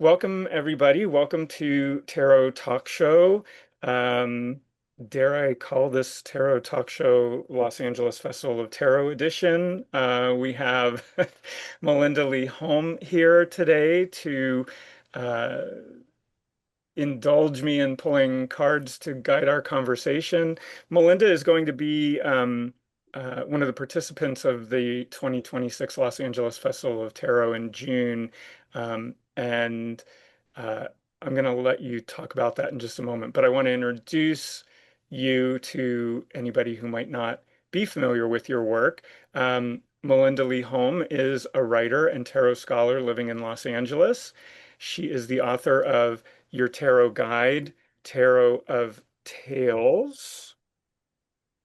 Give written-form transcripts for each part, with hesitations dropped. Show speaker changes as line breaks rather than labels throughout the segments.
Welcome, everybody. Welcome to Tarot Talk Show. Um, dare I call this Tarot Talk Show Los Angeles Festival of Tarot Edition? We have Melinda Lee Holm here today to uh, indulge me in pulling cards to guide our conversation. Melinda is going to be one of the participants of the 2026 Los Angeles Festival of Tarot in June. And I'm going to let you talk about that in just a moment. But I want to introduce you to anybody who might not be familiar with your work. Melinda Lee Holm is a writer and tarot scholar living in Los Angeles. She is the author of Your Tarot Guide, Tarot of Tales.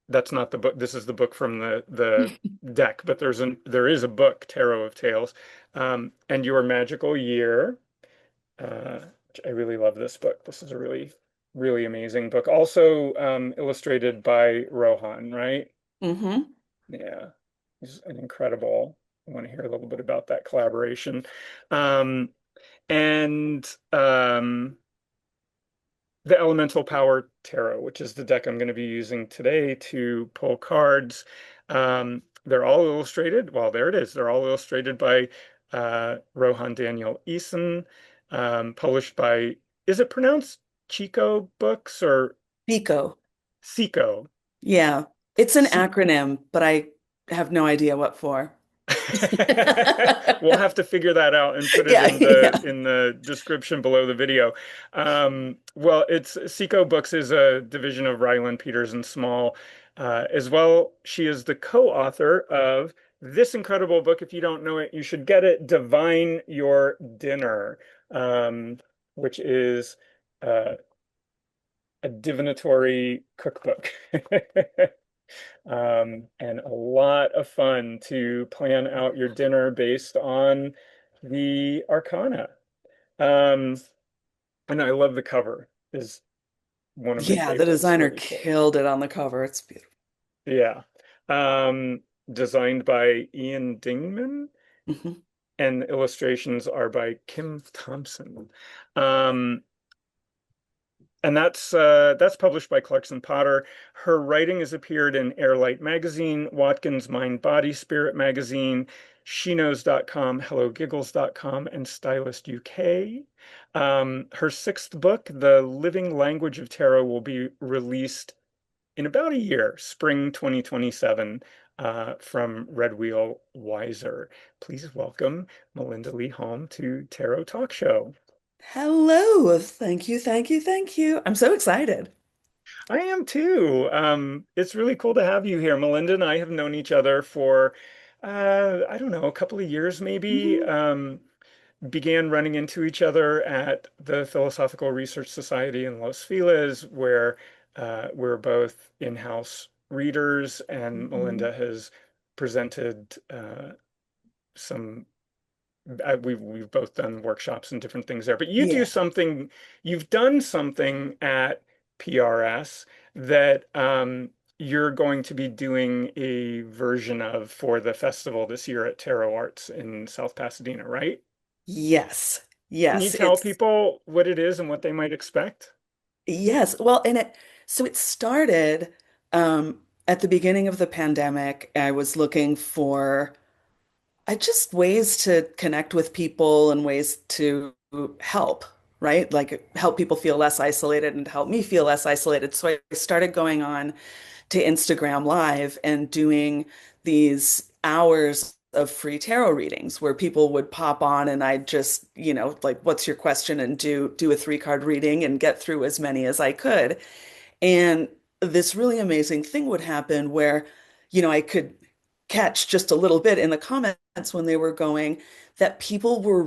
That's not the book. This is the book from the deck, but there is a book, Tarot of Tales, and Your Magical Year. Which I really love this book. This is a really amazing book. Also illustrated by Rohan, right?
Hmm.
Yeah, he's an incredible. I want to hear a little bit about that collaboration. Um, and the Elemental Power Tarot, which is the deck I'm going to be using today to pull cards. They're all illustrated. Well, there it is. They're all illustrated by Rohan Daniel Eason, published by, is it pronounced Chico Books or
Pico.
Seiko?
Yeah. It's an acronym, but I have no idea what for.
We'll have to figure that out and put it
Yeah,
in the
yeah.
description below the video. Well, it's Seiko Books is a division of Ryland Peters and Small. As well, she is the co-author of this incredible book. If you don't know it, you should get it, Divine Your Dinner, which is uh, a divinatory cookbook. And a lot of fun to plan out your dinner based on the arcana. Um, and I love the cover is one of my
Yeah, the
favorites.
designer
Really cool.
killed it on the cover. It's beautiful.
Yeah. Um, Designed by Ian Dingman
Hmm.
and illustrations are by Kim Thompson. Um, And that's published by Clarkson Potter. Her writing has appeared in Airlight Magazine, Watkins Mind Body Spirit Magazine, SheKnows.com, HelloGiggles.com, and Stylist UK. Her sixth book, The Living Language of Tarot, will be released in about a year, spring 2027, from Red Wheel Wiser. Please welcome Melinda Lee Holm to Tarot Talk Show.
Hello. Thank you, thank you, thank you. I'm so excited.
I am too. It's really cool to have you here. Melinda and I have known each other for, I don't know, a couple of years maybe.
Hmm.
Began running into each other at the Philosophical Research Society in Los Feliz, where we're both in-house readers, and
Hmm.
Melinda has presented some we've both done workshops and different things there. But
Yeah.
you've done something at PRS that you're going to be doing a version of for the festival this year at Tarot Arts in South Pasadena, right?
Yes.
Can you
Yes.
tell
It's
people what it is and what they might expect?
yes. Well, and it started at the beginning of the pandemic. I was looking for I just ways to connect with people and ways to help, right? Like help people feel less isolated and help me feel less isolated. So I started going on to Instagram Live and doing these hours of free tarot readings where people would pop on and I'd just, like, what's your question? And do a three-card reading and get through as many as I could. And this really amazing thing would happen where, I could catch just a little bit in the comments when they were going that people were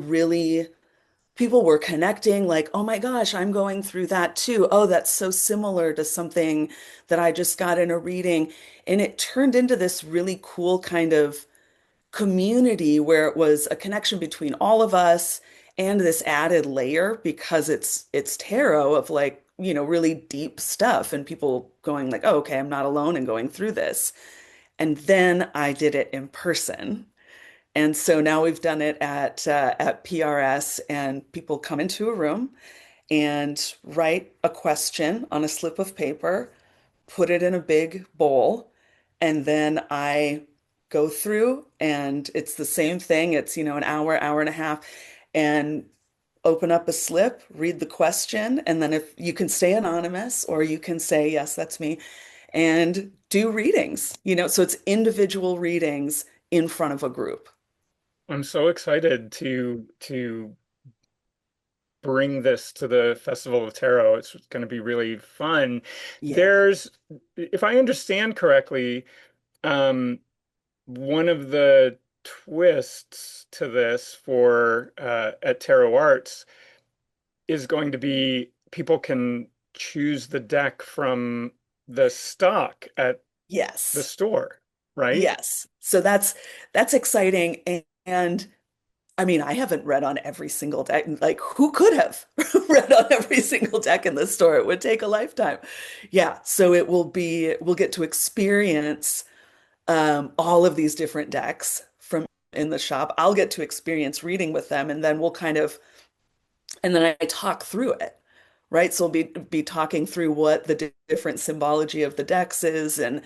connecting, like, oh my gosh, I'm going through that too. Oh, that's so similar to something that I just got in a reading. And it turned into this really cool kind of community where it was a connection between all of us and this added layer because it's tarot of, like, really deep stuff and people going like, oh, okay, I'm not alone and going through this. And then I did it in person. And so now we've done it at PRS, and people come into a room and write a question on a slip of paper, put it in a big bowl, and then I go through and it's the same thing. It's, an hour, hour and a half, and open up a slip, read the question, and then if you can stay anonymous or you can say, yes, that's me, and do readings, so it's individual readings in front of a group.
I'm so excited to bring this to the Festival of Tarot. It's going to be really fun.
Yeah.
There's, if I understand correctly, um, one of the twists to this for at Tarot Arts is going to be people can choose the deck from the stock at the
Yes.
store, right?
Yes. So that's exciting. And I mean, I haven't read on every single deck. Like, who could have read on every single deck in the store? It would take a lifetime. Yeah. So we'll get to experience all of these different decks from in the shop. I'll get to experience reading with them, and then and then I talk through it, right? So we'll be talking through what the different symbology of the decks is, and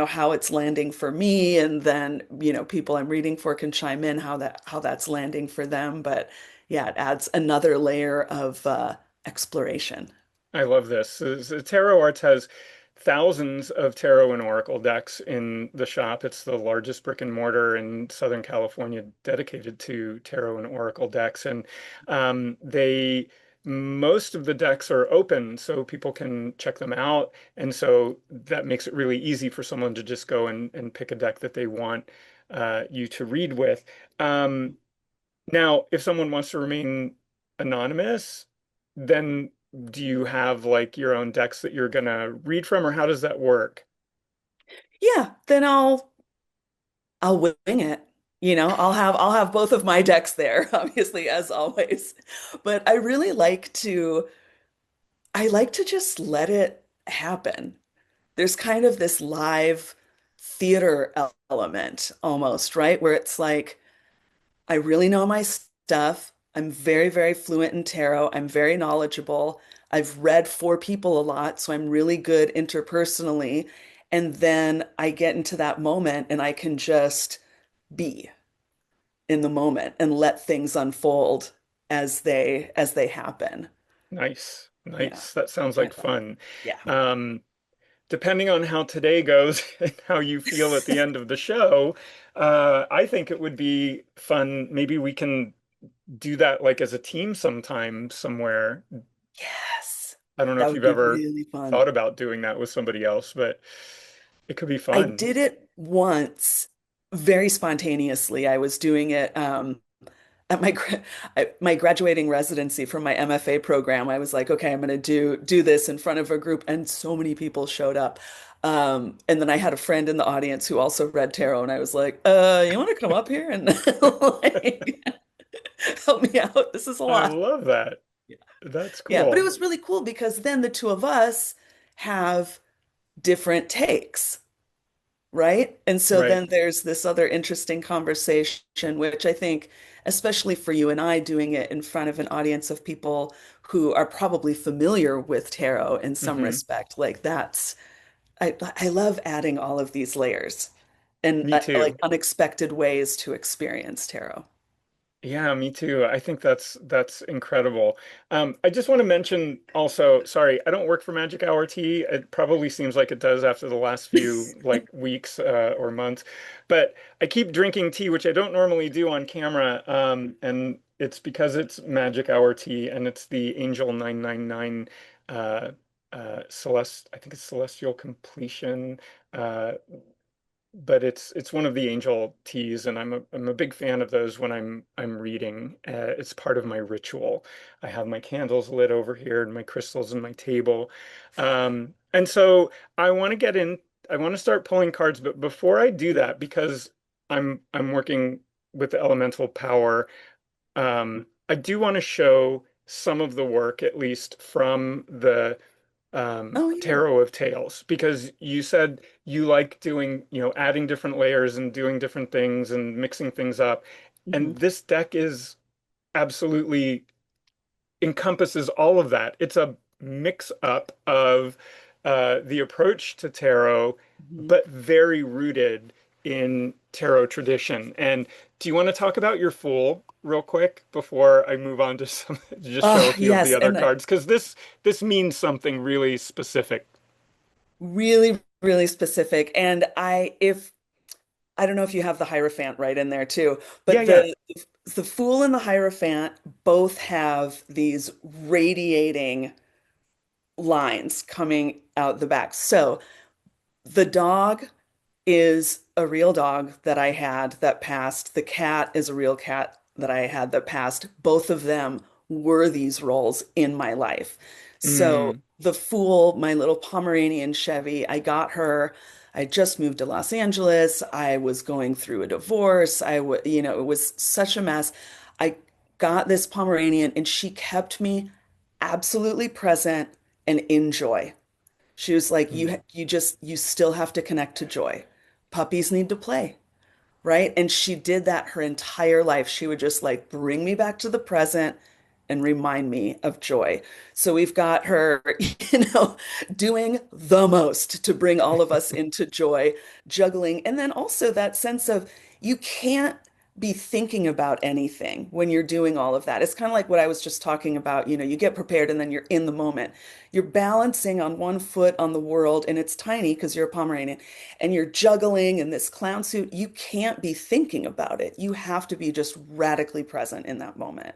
how it's landing for me, and then people I'm reading for can chime in how that's landing for them. But yeah, it adds another layer of exploration.
I love this. The Tarot Arts has thousands of tarot and oracle decks in the shop. It's the largest brick and mortar in Southern California dedicated to tarot and oracle decks. And they most of the decks are open so people can check them out. And so that makes it really easy for someone to just go and pick a deck that they want you to read with. Um, Now, if someone wants to remain anonymous, then do you have like your own decks that you're gonna read from, or how does that work?
Yeah, then I'll wing it. I'll have both of my decks there, obviously, as always. But I like to just let it happen. There's kind of this live theater element almost, right? Where it's like, I really know my stuff. I'm very, very fluent in tarot. I'm very knowledgeable. I've read for people a lot, so I'm really good interpersonally. And then I get into that moment and I can just be in the moment and let things unfold as they happen.
Nice,
Yeah.
nice. That sounds
I
like
love
fun.
Yeah.
Um, Depending on how today goes and how you feel at the end of the show, I think it would be fun. Maybe we can do that like as a team sometime somewhere.
Yes.
I don't know
That
if
would
you've
be
ever
really fun.
thought about doing that with somebody else, but it could be
I
fun.
did it once very spontaneously. I was doing it at my graduating residency from my MFA program. I was like, okay, I'm going to do this in front of a group, and so many people showed up. And then I had a friend in the audience who also read tarot, and I was like, you want to come up here and like help me out? This is a
I
lot.
love that. That's
Yeah, but it
cool.
was really cool because then the two of us have different takes, right? And so
Right.
then there's this other interesting conversation, which I think, especially for you and I, doing it in front of an audience of people who are probably familiar with tarot in some
Hmm.
respect, like I love adding all of these layers and
Me
like
too.
unexpected ways to experience tarot.
Yeah, me too. I think that's incredible. I just want to mention also, sorry, I don't work for Magic Hour Tea. It probably seems like it does after the last few like weeks or months, but I keep drinking tea, which I don't normally do on camera, and it's because it's Magic Hour Tea and it's the Angel 999 uh, I think it's Celestial Completion. Uh, but it's one of the angel teas, and I'm a big fan of those when I'm reading. It's part of my ritual. I have my candles lit over here and my crystals on my table, and so I want to get in. I want to start pulling cards, but before I do that, because I'm working with the elemental power, I do want to show some of the work, at least from the
Oh yeah.
tarot of tales because you said you like doing, adding different layers and doing different things and mixing things up.
Hmm.
And this deck is absolutely encompasses all of that. It's a mix up of the approach to tarot,
Hmm.
but very rooted in tarot tradition. And do you want to talk about your Fool real quick before I move on to some, just show
Oh
a few of the
yes,
other
and
cards? Because this means something really specific.
really, really specific. And I don't know if you have the Hierophant right in there too,
Yeah,
but
yeah.
the Fool and the Hierophant both have these radiating lines coming out the back. So the dog is a real dog that I had that passed. The cat is a real cat that I had that passed. Both of them were these roles in my life. So
Mm,
the Fool, my little Pomeranian Chevy, I got her. I just moved to Los Angeles. I was going through a divorce. It was such a mess. I got this Pomeranian and she kept me absolutely present and in joy. She was like,
mm.
you still have to connect to joy. Puppies need to play, right? And she did that her entire life. She would just like bring me back to the present and remind me of joy. So we've got her, doing the most to bring all of us into joy, juggling. And then also that sense of you can't be thinking about anything when you're doing all of that. It's kind of like what I was just talking about. You get prepared and then you're in the moment. You're balancing on one foot on the world, and it's tiny because you're a Pomeranian, and you're juggling in this clown suit. You can't be thinking about it. You have to be just radically present in that moment.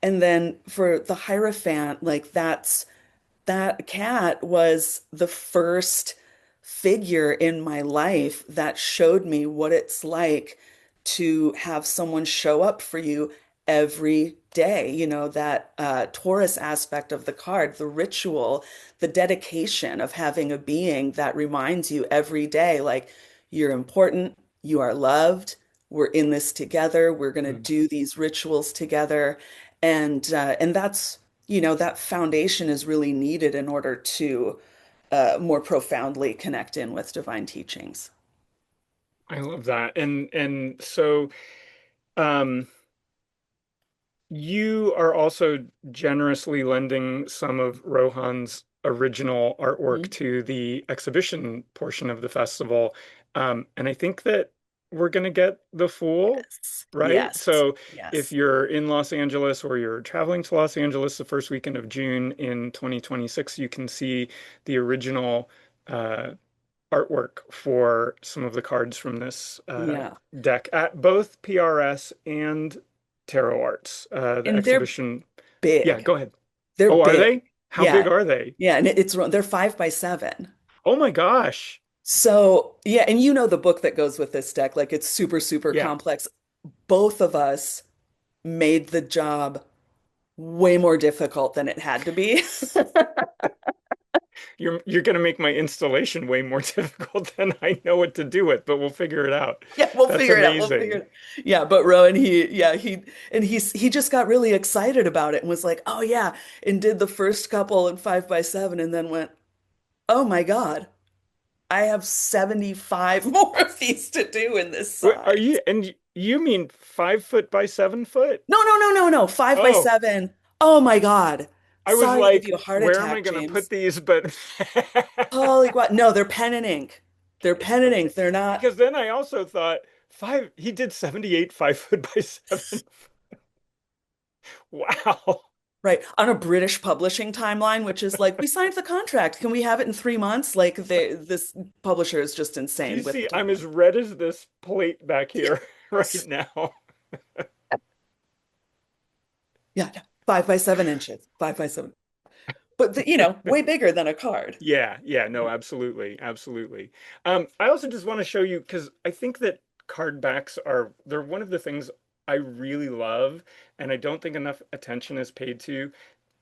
And then for the Hierophant, like that cat was the first figure in my life that showed me what it's like to have someone show up for you every day. That Taurus aspect of the card, the ritual, the dedication of having a being that reminds you every day, like you're important, you are loved, we're in this together, we're going to
Mm.
do these rituals together. And that's that foundation is really needed in order to more profoundly connect in with divine teachings.
I love that. And so um you are also generously lending some of Rohan's original artwork
Mhm.
to the exhibition portion of the festival. And I think that we're going to get the Fool,
Yes,
right?
yes,
So if
yes.
you're in Los Angeles or you're traveling to Los Angeles the first weekend of June in 2026, you can see the original uh, artwork for some of the cards from this
Yeah.
deck at both PRS and Tarot Arts. The
And they're
exhibition. Yeah,
big.
go ahead.
They're
Oh, are
big.
they? How big
Yeah.
are they?
Yeah. And they're 5 by 7.
Oh my gosh.
So, yeah. And you know the book that goes with this deck, like it's super, super
Yeah.
complex. Both of us made the job way more difficult than it had to be.
You're gonna make my installation way more difficult than I know what to do with, but we'll figure it out.
Yeah, we'll
That's
figure it out. We'll figure
amazing.
it out. Yeah, but Rowan, he just got really excited about it and was like, "Oh yeah," and did the first couple in 5 by 7, and then went, "Oh my God, I have 75 more of these to do in this
Are
size."
you, and you mean 5 foot by 7 foot?
No, no, no, no, no, five by
Oh,
seven. Oh my God,
I was
sorry to give
like,
you a heart
where am I
attack,
gonna put
James.
these? But
Holy God, no, they're pen and ink. They're pen and
okay,
ink. They're not.
because then I also thought he did 78 5 foot by 7. Wow.
Right. On a British publishing timeline, which is like, we signed the contract. Can we have it in 3 months? Like this publisher is just
Do you
insane with
see
the
I'm
timeline.
as red as this plate back here right
Yes.
now?
Yeah, yeah. 5 by 7 inches. 5 by 7. But way bigger than a card.
Yeah, yeah, no, absolutely, absolutely. I also just want to show you because I think that card backs they're one of the things I really love, and I don't think enough attention is paid to.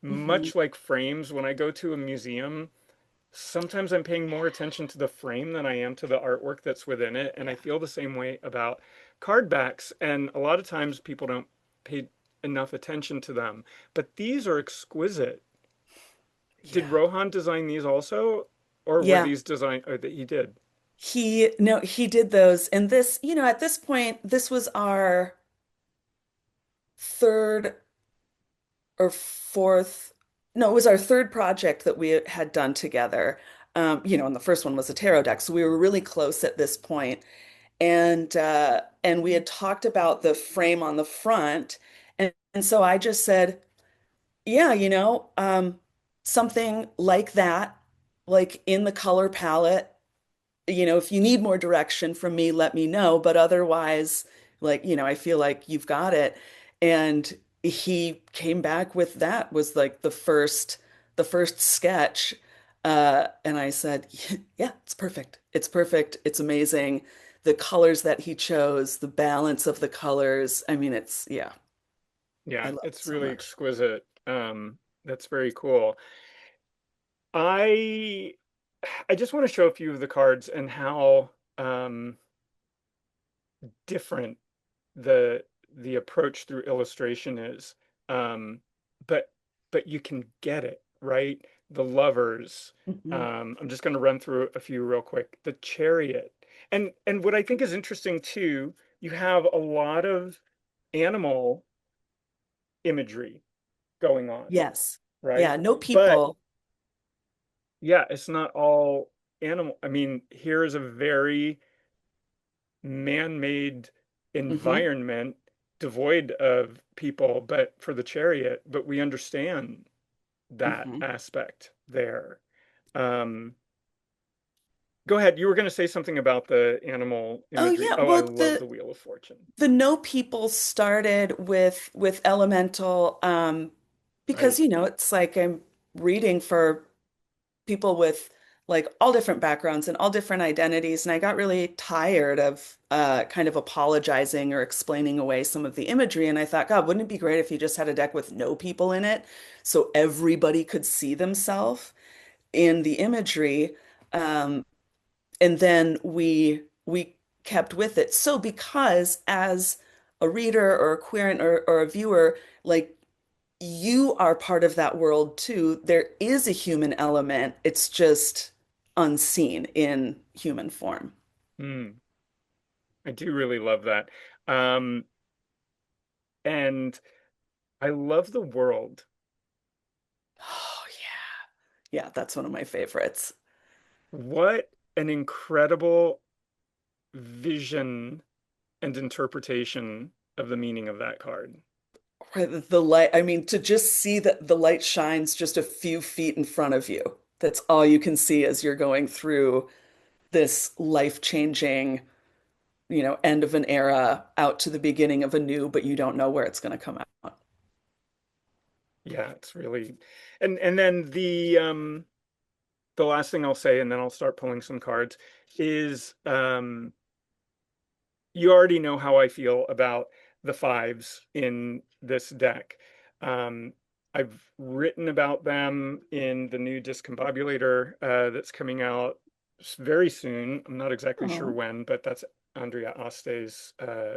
Hmm.
Much like frames, when I go to a museum, sometimes I'm paying more attention to the frame than I am to the artwork that's within it, and I
Yeah.
feel the same way about card backs, and a lot of times people don't pay enough attention to them. But these are exquisite. Did
Yeah.
Rohan design these also, or were
Yeah.
these designed? Oh, that he did.
He did those. And this, at this point, this was our third or fourth, no, it was our third project that we had done together. And the first one was a tarot deck. So we were really close at this point. And we had talked about the frame on the front. And so I just said, yeah, something like that, like in the color palette. If you need more direction from me, let me know. But otherwise, like, I feel like you've got it. And he came back with that was like the first sketch. And I said, yeah, it's perfect. It's perfect. It's amazing. The colors that he chose, the balance of the colors. I mean, yeah, I
Yeah,
love it
it's
so
really
much.
exquisite. That's very cool. I I just want to show a few of the cards and how different the the approach through illustration is. Um, but but you can get it, right? The lovers.
Mhm.
I'm just going to run through a few real quick. The chariot. And what I think is interesting too, you have a lot of animal imagery going on,
Yes.
right?
Yeah, no
But
people.
yeah, it's not all animal. I mean, here is a very man-made
Hmm.
environment devoid of people, but for the chariot, but we understand that
Hmm.
aspect there. Um, Go ahead. You were going to say something about the animal
Oh
imagery.
yeah,
Oh, I
well
love
the
the Wheel of Fortune.
the no people started with elemental because
Right.
it's like I'm reading for people with like all different backgrounds and all different identities, and I got really tired of kind of apologizing or explaining away some of the imagery, and I thought, God, wouldn't it be great if you just had a deck with no people in it so everybody could see themselves in the imagery? Um, and then we kept with it. So because as a reader or a querent or a viewer, like you are part of that world too, there is a human element. It's just unseen in human form.
Mm, I do really love that. Um, and I love the world.
Oh yeah. Yeah, that's one of my favorites.
What an incredible vision and interpretation of the meaning of that card.
Where the light, I mean, to just see that the light shines just a few feet in front of you. That's all you can see as you're going through this life-changing end of an era out to the beginning of a new, but you don't know where it's going to come out.
Yeah, it's really and then the last thing I'll say, and then I'll start pulling some cards, is you already know how I feel about the fives in this deck. Um, I've written about them in the new Discombobulator that's coming out very soon. I'm not exactly sure
Oh,
when, but that's Andrea Aste's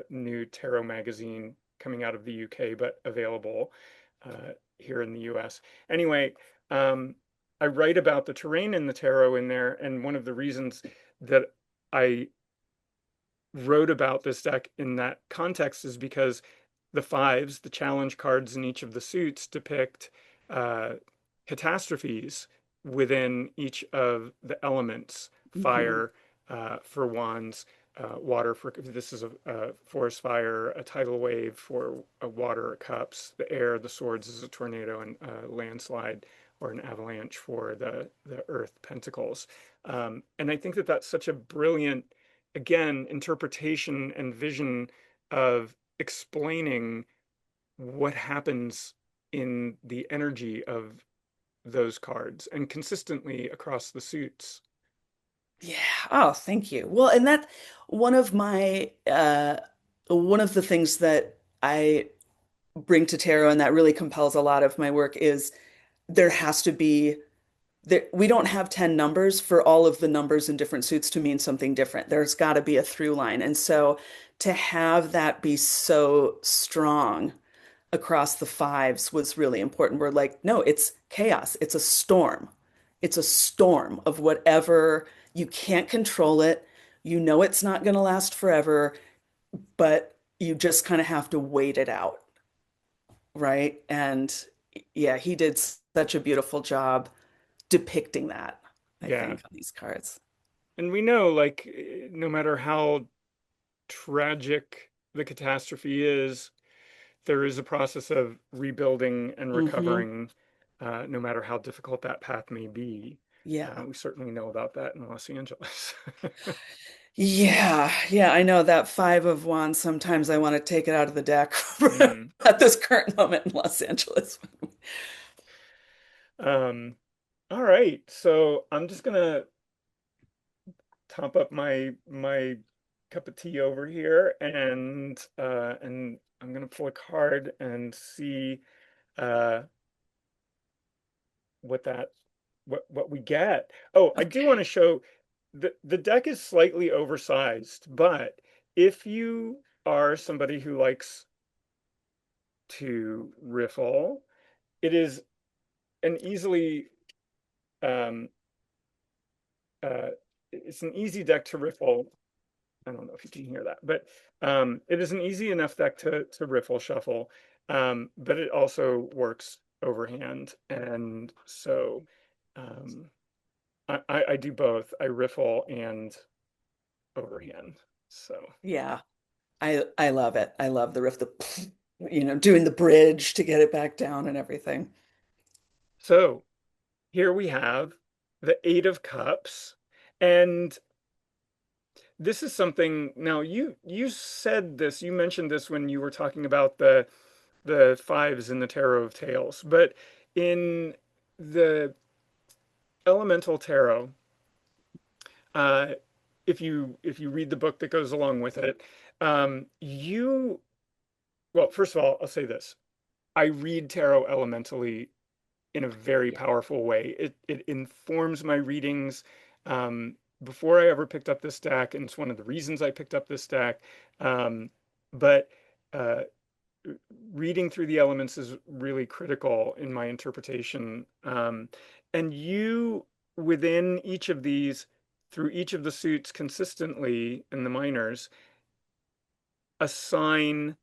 new tarot magazine coming out of the UK, but available here in the US. Anyway, um, I write about the terrain in the tarot in there, and one of the reasons that I wrote about this deck in that context is because the fives, the challenge cards in each of the suits, depict uh, catastrophes within each of the elements.
hmm.
Fire for wands, water for this is a forest fire, a tidal wave for a water cups, the air, the swords is a tornado, and a landslide or an avalanche for the earth pentacles. And I think that that's such a brilliant again, interpretation and vision of explaining what happens in the energy of those cards and consistently across the suits.
Yeah. Oh, thank you. Well, and that one of the things that I bring to tarot and that really compels a lot of my work is there has to be we don't have 10 numbers for all of the numbers in different suits to mean something different. There's got to be a through line. And so to have that be so strong, across the fives was really important. We're like, no, it's chaos. It's a storm. It's a storm of whatever. You can't control it. You know it's not going to last forever, but you just kind of have to wait it out, right? And yeah, he did such a beautiful job depicting that, I
Yeah.
think, on these cards.
And we know, like, no matter how tragic the catastrophe is, there is a process of rebuilding and
Hmm.
recovering, no matter how difficult that path may be.
Yeah.
We certainly know about that in Los Angeles.
Yeah, yeah, I know that five of wands. Sometimes I want to take it out of the deck
Mm.
at this current moment in Los Angeles.
Um, all right, so I'm just gonna top up my cup of tea over here, and I'm gonna pull a card and see uh, what that what we get. Oh, I do want
Okay.
to show the deck is slightly oversized, but if you are somebody who likes to riffle, it is an easily um, uh, it's an easy deck to riffle. I don't know if you can hear that, but it is an easy enough deck to riffle shuffle, but it also works overhand, and so um, I do both. I riffle and overhand. So
Yeah, I love it. I love the riff, the doing the bridge to get it back down and everything.
so here we have the Eight of Cups, and this is something. Now you said this, you mentioned this when you were talking about the fives in the Tarot of Tails, but in the Elemental Tarot, uh, if you read the book that goes along with it, you well, first of all, I'll say this. I read tarot elementally in a very
Yeah.
powerful way. It informs my readings before I ever picked up this deck, and it's one of the reasons I picked up this deck. But uh, reading through the elements is really critical in my interpretation. And you, within each of these, through each of the suits consistently in the minors, assign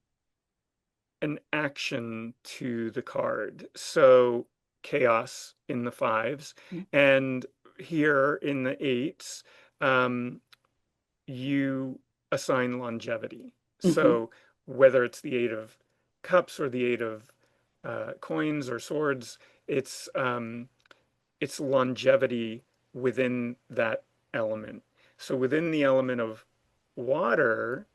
an action to the card. So chaos in the fives, and here in the eights, um, you assign longevity.
Hmm.
So whether it's the eight of cups or the eight of coins or swords, it's um, it's longevity within that element. So within the element of water,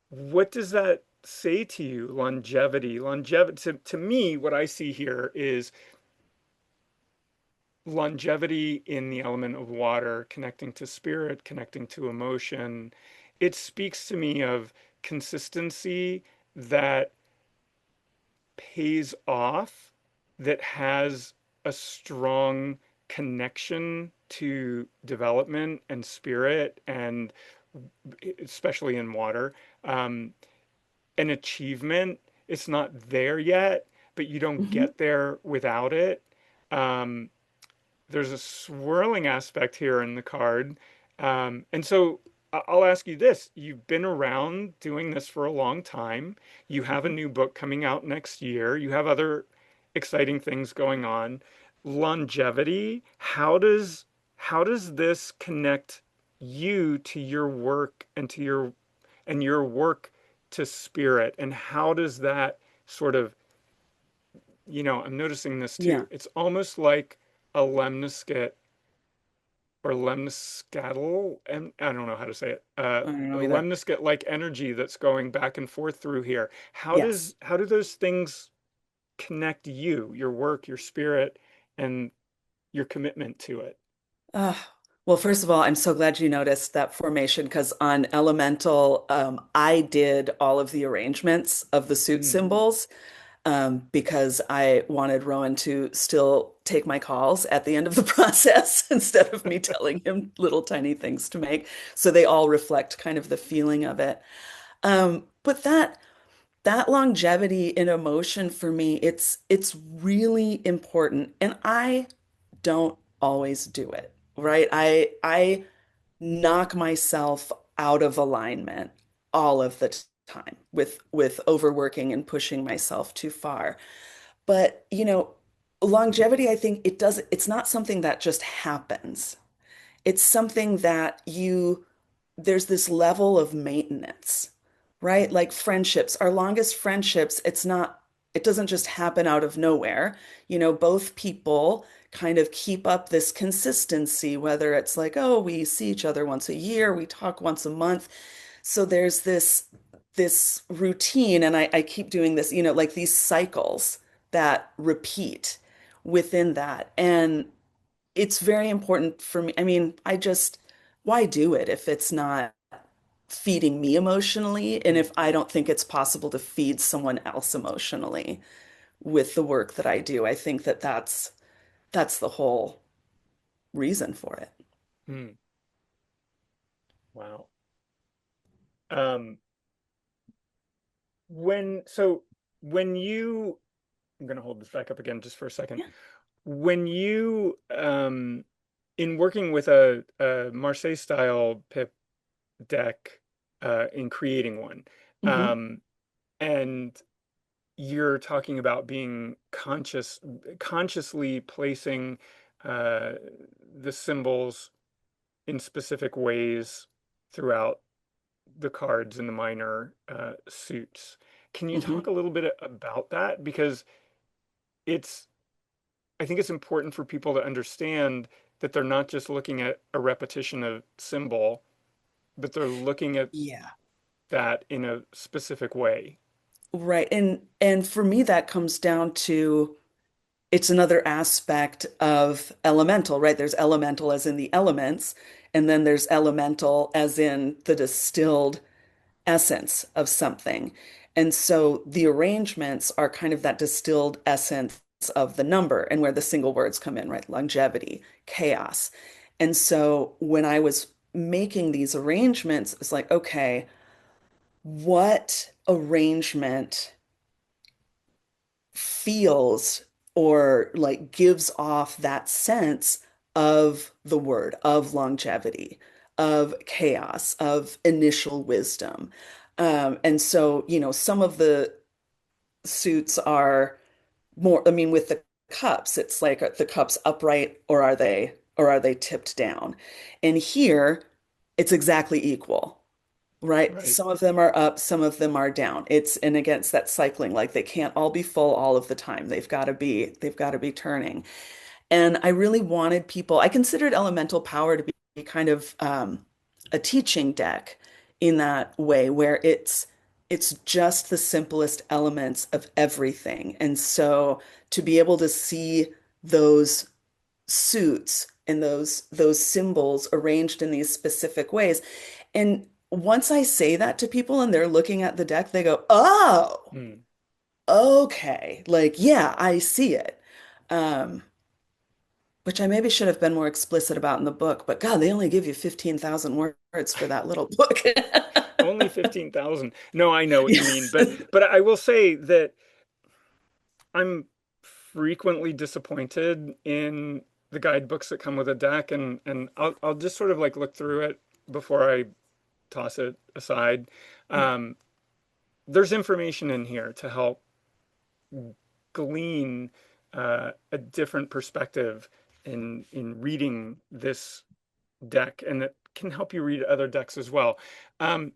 what does that say to you? Longevity. Longevity to me, what I see here is longevity in the element of water, connecting to spirit, connecting to emotion. It speaks to me of consistency that pays off, that has a strong connection to development and spirit, and especially in water. Um, an achievement. It's not there yet, but you don't
Hmm.
get there without it. Um, there's a swirling aspect here in the card. And so I'll ask you this. You've been around doing this for a long time. You have a
Hmm.
new book coming out next year. You have other exciting things going on. Longevity, how does this connect you to your work and to your work to spirit? And how does that sort of, I'm noticing this
Yeah,
too. It's almost like a lemniscate or lemniscattle, and I don't know how to say it.
I don't
A
know either.
lemniscate like energy that's going back and forth through here.
Yes.
How do those things connect you, your work, your spirit, and your commitment to it?
Uh, well, first of all, I'm so glad you noticed that formation because on Elemental, I did all of the arrangements of the suit
Mm.
symbols because I wanted Rowan to still take my calls at the end of the process instead of me telling him little tiny things to make. So they all reflect kind of the feeling of it. But that. that longevity in emotion for me, it's really important. And I don't always do it, right? I knock myself out of alignment all of the time with overworking and pushing myself too far. But, longevity, I think it's not something that just happens. It's something that there's this level of maintenance, right? Like friendships, our longest friendships, it doesn't just happen out of nowhere. Both people kind of keep up this consistency, whether it's like, oh, we see each other once a year, we talk once a month. So there's this routine, and I keep doing this, like these cycles that repeat within that. And it's very important for me. I mean, why do it if it's not feeding me emotionally and
Mm,
if I don't think it's possible to feed someone else emotionally with the work that I do? I think that that's the whole reason for it.
mm, wow. Um, so when you, I'm going to hold this back up again just for a second.
Yeah.
When you, in working with a Marseille style pip deck, in creating one,
Hmm.
um, and you're talking about being consciously placing uh, the symbols in specific ways throughout the cards and the minor suits. Can you talk
Hmm.
a little bit about that? Because it's, I think it's important for people to understand that they're not just looking at a repetition of symbol, but they're looking at
Yeah.
that in a specific way.
Right. And for me that comes down to it's another aspect of elemental, right? There's elemental as in the elements, and then there's elemental as in the distilled essence of something. And so the arrangements are kind of that distilled essence of the number and where the single words come in, right? Longevity, chaos. And so when I was making these arrangements, it's like, okay, what arrangement feels or like gives off that sense of the word, of longevity, of chaos, of initial wisdom. And so, some of the suits are more, I mean, with the cups, it's like are the cups upright or are they tipped down? And here it's exactly equal. Right.
Right.
Some of them are up, some of them are down. And again, it's that cycling, like they can't all be full all of the time. They've got to be turning. And I really wanted people, I considered Elemental Power to be kind of a teaching deck in that way, where it's just the simplest elements of everything. And so to be able to see those suits and those symbols arranged in these specific ways. And once I say that to people and they're looking at the deck, they go, "Oh,
Mm.
okay. Like, yeah, I see it." Um, which I maybe should have been more explicit about in the book, but God, they only give you 15,000 words for that little book.
Only 15,000. No, I know what you
Yeah.
mean, but I will say that I'm frequently disappointed in the guidebooks that come with a deck, and I'll just sort of like look through it before I toss it aside.
Yeah.
Um, there's information in here to help glean a different perspective in reading this deck, and that can help you read other decks as well. Um,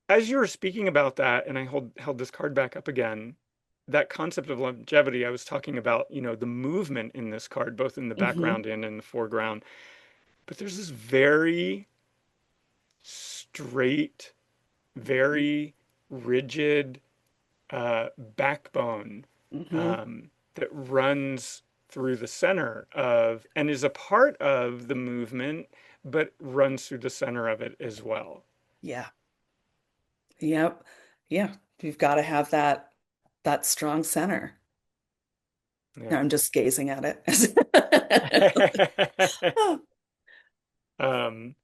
as you were speaking about that, and I held this card back up again, that concept of longevity, I was talking about, the movement in this card, both in the
Hmm.
background and in the foreground. But there's this very straight, very rigid backbone
Hmm.
that runs through the center of and is a part of the movement, but runs through the center of it as well.
Yeah. Yep. Yeah. You've got to have that strong center.
Yeah.
I'm just gazing at it. Oh,
um,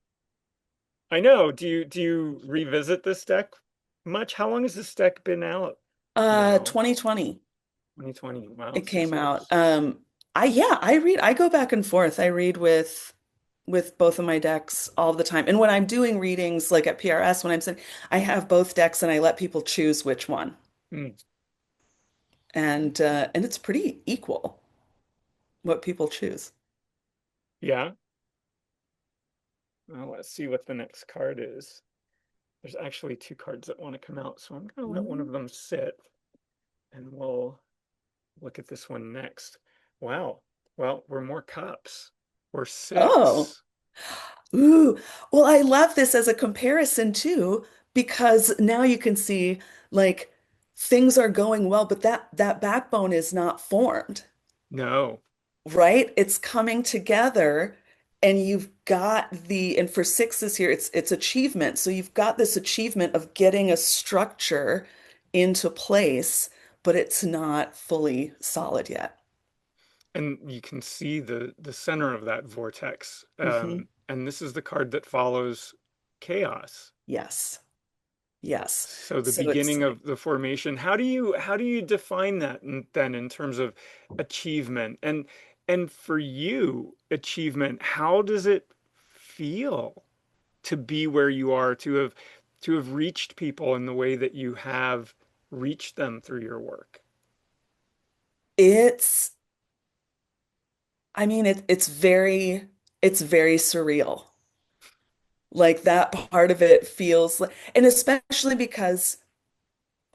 I know. Do you revisit this deck much? How long has this deck been out? now?
2020
2020. Wow,
it
six
came out.
years.
I read, I go back and forth. I read with both of my decks all the time. And when I'm doing readings like at PRS, when I'm saying I have both decks and I let people choose which one.
Mm,
And it's pretty equal what people choose.
yeah. Well, let's see what the next card is. There's actually two cards that want to come out, so I'm going to let one of
Mm.
them sit and we'll look at this one next. Wow. Well, we're more cups. We're
Oh.
six.
Ooh. Well, I love this as a comparison too, because now you can see like things are going well, but that backbone is not formed,
No.
right? It's coming together and you've got and for sixes here, it's achievement. So you've got this achievement of getting a structure into place, but it's not fully solid yet.
And you can see the center of that vortex.
Hmm.
And this is the card that follows chaos.
Yes. Yes.
So the
So it's
beginning of the formation, how do you define that then in terms of achievement? And for you, achievement, how does it feel to be where you are, to have reached people in the way that you have reached them through your work?
it's I mean it's very surreal. Like that part of it feels like, and especially because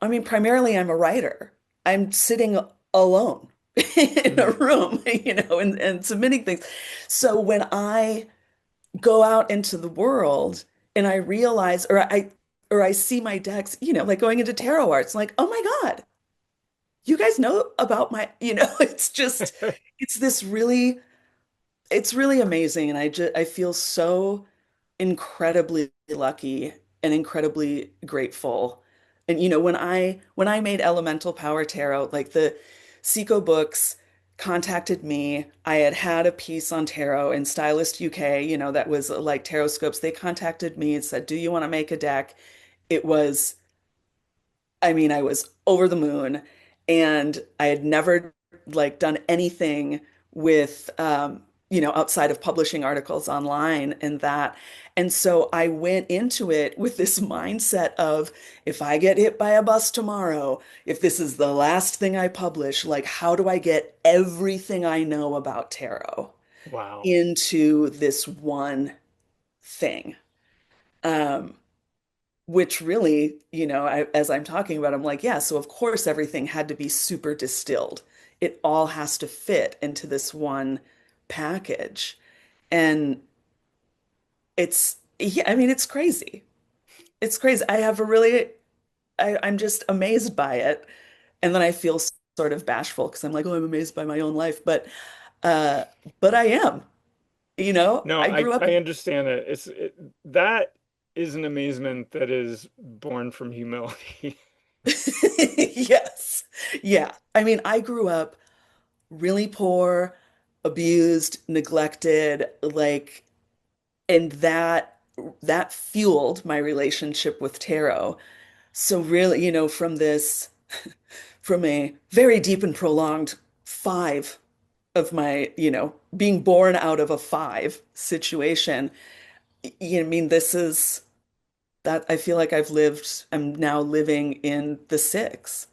I mean primarily I'm a writer. I'm sitting alone in a
Mm,
room, and submitting things. So when I go out into the world and I realize or I see my decks, like going into tarot arts, like, oh my God, you guys know about it's just it's this really it's really amazing, and I feel so incredibly lucky and incredibly grateful. And when I made Elemental Power Tarot, like the Seco Books contacted me. I had had a piece on tarot and Stylist UK, that was like Tarot Scopes. They contacted me and said, "Do you want to make a deck?" It was I mean, I was over the moon, and I had never like done anything with outside of publishing articles online and that. And so I went into it with this mindset of if I get hit by a bus tomorrow, if this is the last thing I publish, like how do I get everything I know about tarot
wow.
into this one thing? Um, which really, as I'm talking about, I'm like, yeah, so of course everything had to be super distilled. It all has to fit into this one package. And yeah, I mean, it's crazy. It's crazy. I'm just amazed by it. And then I feel sort of bashful because I'm like, oh, I'm amazed by my own life. Uh, but I am,
No,
I
I
grew up.
I understand it. That is an amazement that is born from humility.
Yes. Yeah. I mean, I grew up really poor, abused, neglected, like, and that fueled my relationship with tarot. So really, from a very deep and prolonged five of my, being born out of a five situation, I mean, this is that I feel like I'm now living in the six.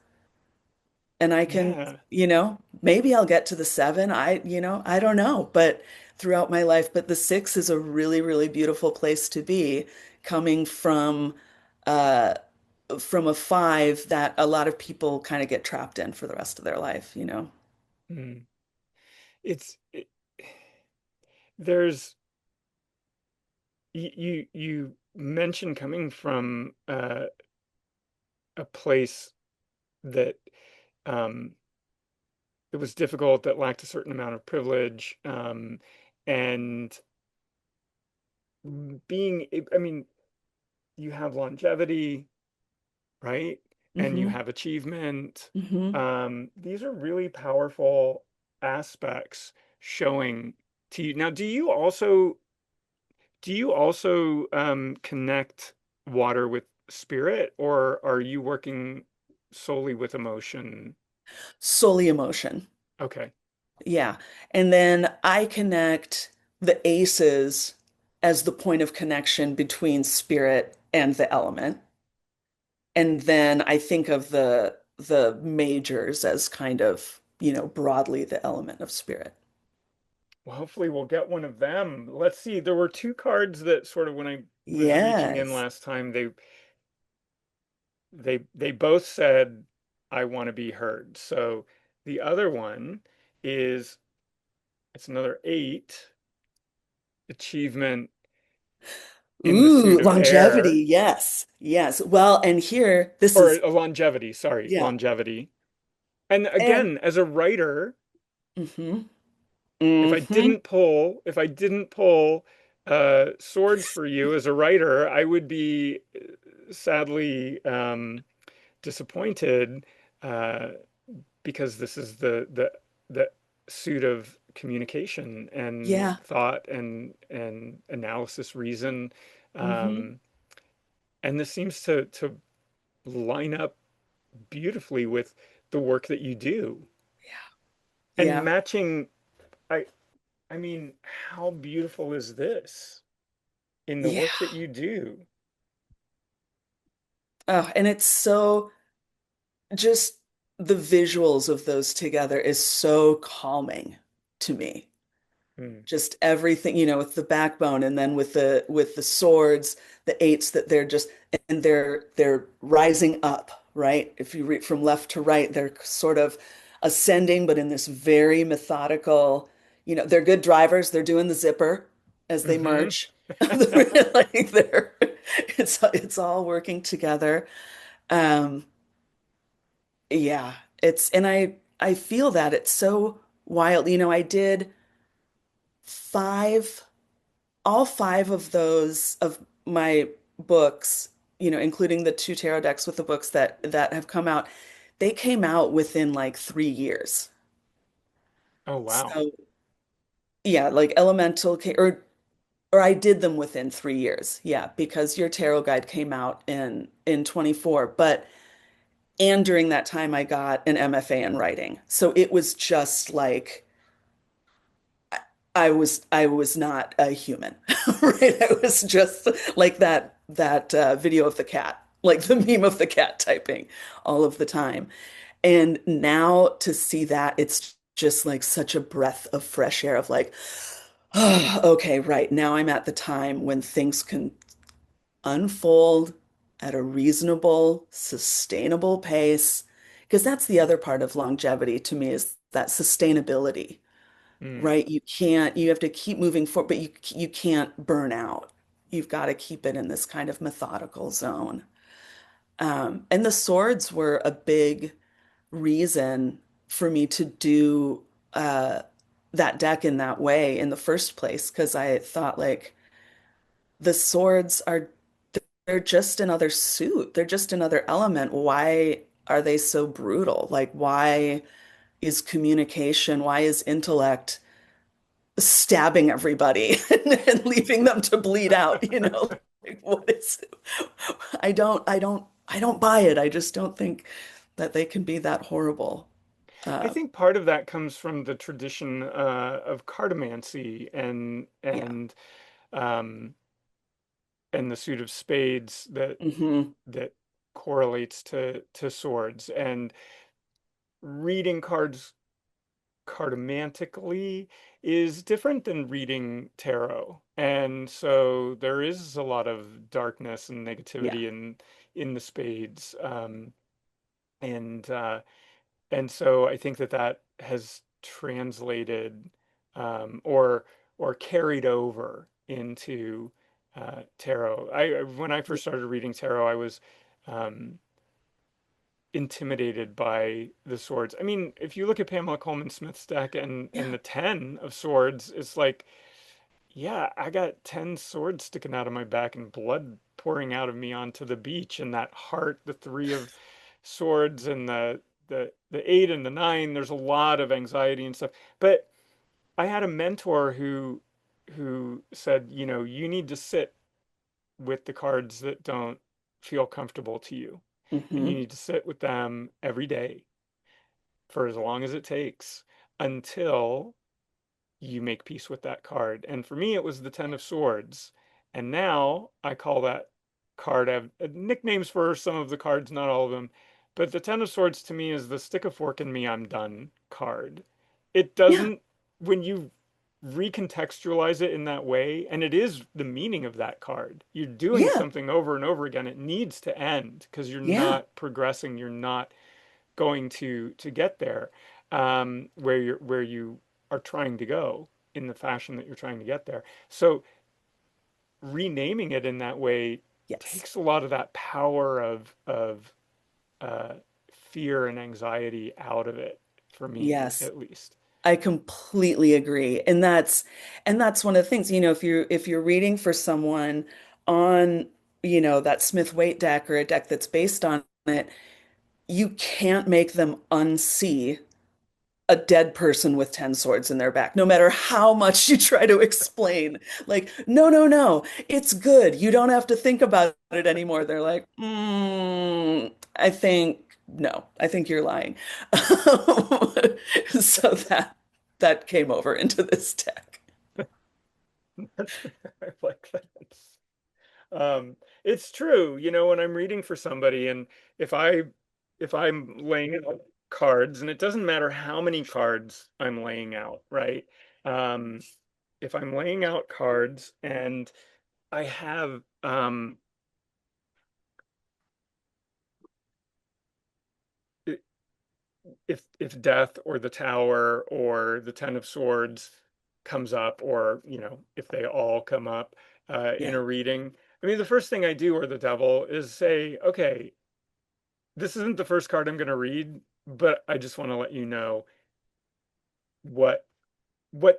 And I can,
Yeah.
maybe I'll get to the seven. I don't know, but throughout my life, but the six is a really, really beautiful place to be, coming uh, from a five that a lot of people kind of get trapped in for the rest of their life.
Mm. It's it, there's you mentioned coming from a place that um it was difficult, that lacked a certain amount of privilege, and I mean, you have longevity, right? And you
Hmm.
have achievement.
Hmm.
These are really powerful aspects showing to you. Now, do you also connect water with spirit, or are you working solely with emotion?
Solely emotion.
Okay.
Yeah. And then I connect the aces as the point of connection between spirit and the element. And then I think of the majors as kind of, broadly the element of spirit.
Well, hopefully we'll get one of them. Let's see. There were two cards that sort of when I was reaching in
Yes.
last time, they both said I want to be heard. So the other one is it's another eight, achievement in the
Ooh,
suit of air,
longevity. Yes. Yes. Well, and here, this
or
is,
a longevity, sorry,
yeah.
longevity. And
And
again, as a writer,
hmm
if I didn't pull swords for you as a writer, I would be sadly disappointed uh, because this is the suit of communication and
yeah.
thought and analysis, reason,
hmm
um, and this seems to line up beautifully with the work that you do and
Yeah.
matching. I I mean, how beautiful is this in the
Yeah.
work that you do?
Oh, and it's so just the visuals of those together is so calming to me.
Hmm.
Just everything, with the backbone and then with the swords, the eights that they're just and they're rising up, right? If you read from left to right, they're sort of ascending, but in this very methodical, they're good drivers. They're doing the zipper as they
Hmm.
march. Like it's all working together. Um, yeah, and I feel that it's so wild. I did five all five of those of my books, including the two tarot decks with the books that have come out, they came out within like 3 years.
Oh, wow.
So yeah, like or I did them within 3 years. Yeah, because your tarot guide came out in 24, but and during that time I got an MFA in writing. So it was just like I was not a human, right? I was just like that video of the cat, like the meme of the cat typing all of the time. And now to see that, it's just like such a breath of fresh air of like, oh, okay, right. Now I'm at the time when things can unfold at a reasonable, sustainable pace. Because that's the other part of longevity to me is that sustainability,
Hmm.
right? You have to keep moving forward, but you can't burn out. You've got to keep it in this kind of methodical zone. And the swords were a big reason for me to do that deck in that way in the first place, because I thought like the swords are they're just another suit. They're just another element. Why are they so brutal? Like why is communication, why is intellect stabbing everybody and leaving them to bleed out, Like what is I don't buy it. I just don't think that they can be that horrible.
I
Uh
think part of that comes from the tradition of cartomancy
yeah.
um, and the suit of spades
hmm
that correlates to swords and reading cards cartomantically is different than reading tarot. And so there is a lot of darkness and
Yeah.
negativity in the spades. And and so I think that that has translated or carried over into tarot. When I first started reading tarot, I was um, intimidated by the swords. I mean, if you look at Pamela Coleman Smith's deck and
Yeah.
the 10 of swords, it's like, yeah, I got 10 swords sticking out of my back and blood pouring out of me onto the beach and that heart, the three of swords and the eight and the nine, there's a lot of anxiety and stuff. But I had a mentor who said, you know, you need to sit with the cards that don't feel comfortable to you. And you
Hmm.
need to sit with them every day for as long as it takes until you make peace with that card. And for me, it was the Ten of Swords. And now I call that card, I have nicknames for some of the cards, not all of them. But the Ten of Swords to me is the stick a fork in me, I'm done card. It
Yeah.
doesn't, when you recontextualize it in that way, and it is the meaning of that card, you're doing
Yeah.
something over and over again. It needs to end because you're
Yeah.
not progressing, you're not going to get there where you are trying to go in the fashion that you're trying to get there. So renaming it in that way
Yes.
takes a lot of that power of uh, fear and anxiety out of it for me,
Yes.
at least.
I completely agree. And that's one of the things, if you're reading for someone on, that Smith-Waite deck or a deck that's based on it, you can't make them unsee a dead person with 10 swords in their back, no matter how much you try to explain. Like, no, no, no, it's good. You don't have to think about it anymore. They're like, I think, no, I think you're lying. So that came over into this deck.
That's fair. I like that. It's true, when I'm reading for somebody and if I if I'm laying out cards, and it doesn't matter how many cards I'm laying out, right? Um, if I'm laying out cards and I have i- if death or the tower or the Ten of Swords comes up, or if they all come up in
Yeah,
a reading, I mean, the first thing I do, or the devil, is say, okay, this isn't the first card I'm going to read, but I just want to let you know what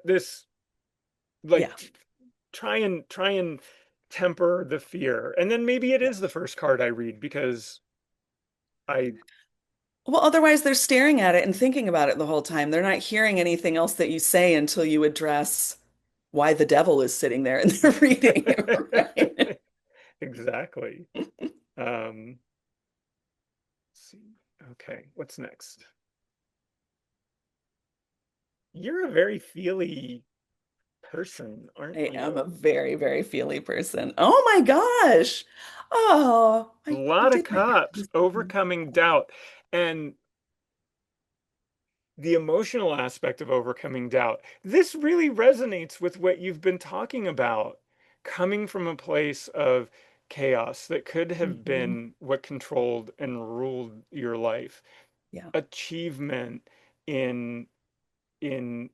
this,
yeah.
like, try and temper the fear. And then maybe it
Yeah.
is the first card I read because I
Well, otherwise they're staring at it and thinking about it the whole time. They're not hearing anything else that you say until you address why the devil is sitting there in the reading, right?
exactly. Let's see. Okay, what's next? You're a very feely person, aren't
I am a
you?
very, very feely person. Oh my gosh. Oh,
A
I
lot of
did my hair
cups,
this morning.
overcoming doubt. And the emotional aspect of overcoming doubt. This really resonates with what you've been talking about, coming from a place of chaos that could have
Mhm.
been what controlled and ruled your life.
Yeah,
Achievement in in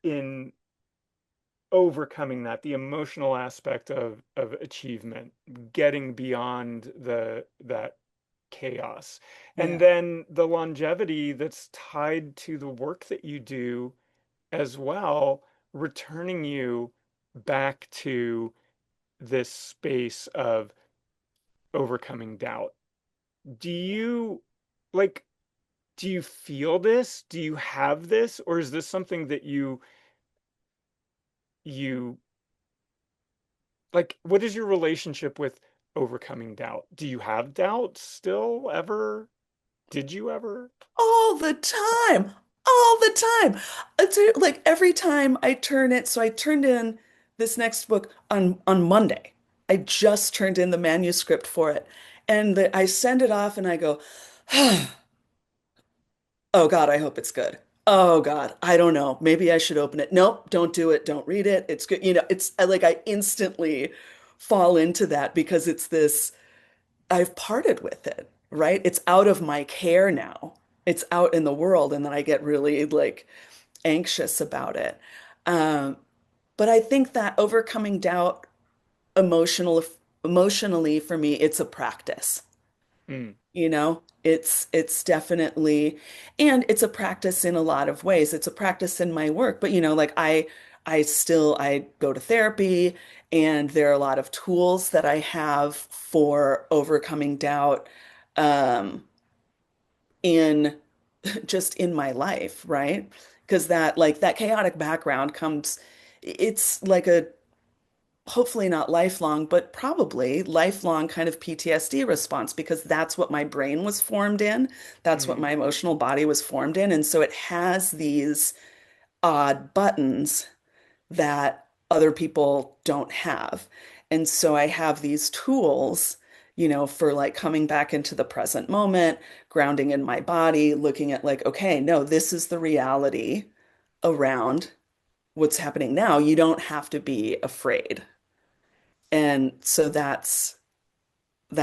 in overcoming that, the emotional aspect of achievement, getting beyond the that chaos. And
yeah,
then the longevity that's tied to the work that you do as well, returning you back to this space of overcoming doubt. Do you like, do you feel this? Do you have this? Or is this something that you like, what is your relationship with overcoming doubt? Do you have doubt still ever? Did you ever?
all the time, all the time. Like every time I turn it, so I turned in this next book on Monday. I just turned in the manuscript for it, and I send it off, and I go, "Oh God, I hope it's good. Oh God, I don't know. Maybe I should open it. Nope, don't do it. Don't read it. It's good." It's like I instantly fall into that because it's this. I've parted with it, right? It's out of my care now. It's out in the world, and then I get really like anxious about it. Um, but I think that overcoming doubt emotionally for me, it's a practice.
Mm,
It's definitely, and it's a practice in a lot of ways. It's a practice in my work, but like I go to therapy, and there are a lot of tools that I have for overcoming doubt um in just in my life, right? Because that chaotic background comes, it's like hopefully not lifelong, but probably lifelong kind of PTSD response because that's what my brain was formed in. That's what
Mm.
my emotional body was formed in. And so it has these odd buttons that other people don't have. And so I have these tools, for like coming back into the present moment, grounding in my body, looking at like, okay, no, this is the reality around what's happening now. You don't have to be afraid. And so that's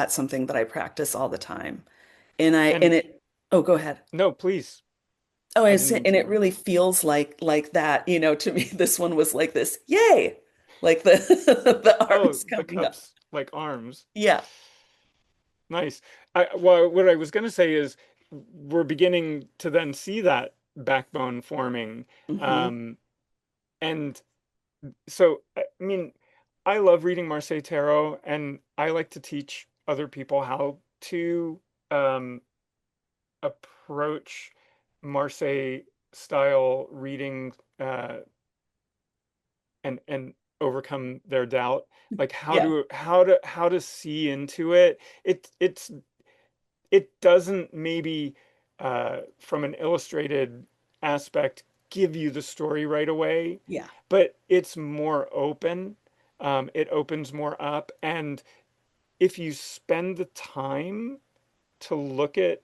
something that I practice all the time. And
And
it oh, go ahead.
no, please.
Oh,
I didn't mean
and
to
it
interrupt.
really feels like that, to me, this one was like this, yay, like the the
Oh,
arms
the
coming up.
cups like arms.
Yeah.
Nice. Well, what I was going to say is we're beginning to then see that backbone forming.
Hmm.
Um, and so, I mean, I love reading Marseille Tarot, and I like to teach other people how to um, approach Marseille style reading and overcome their doubt. Like
Yeah.
how to see into it. It doesn't maybe from an illustrated aspect give you the story right away,
Yeah.
but it's more open. It opens more up, and if you spend the time to look at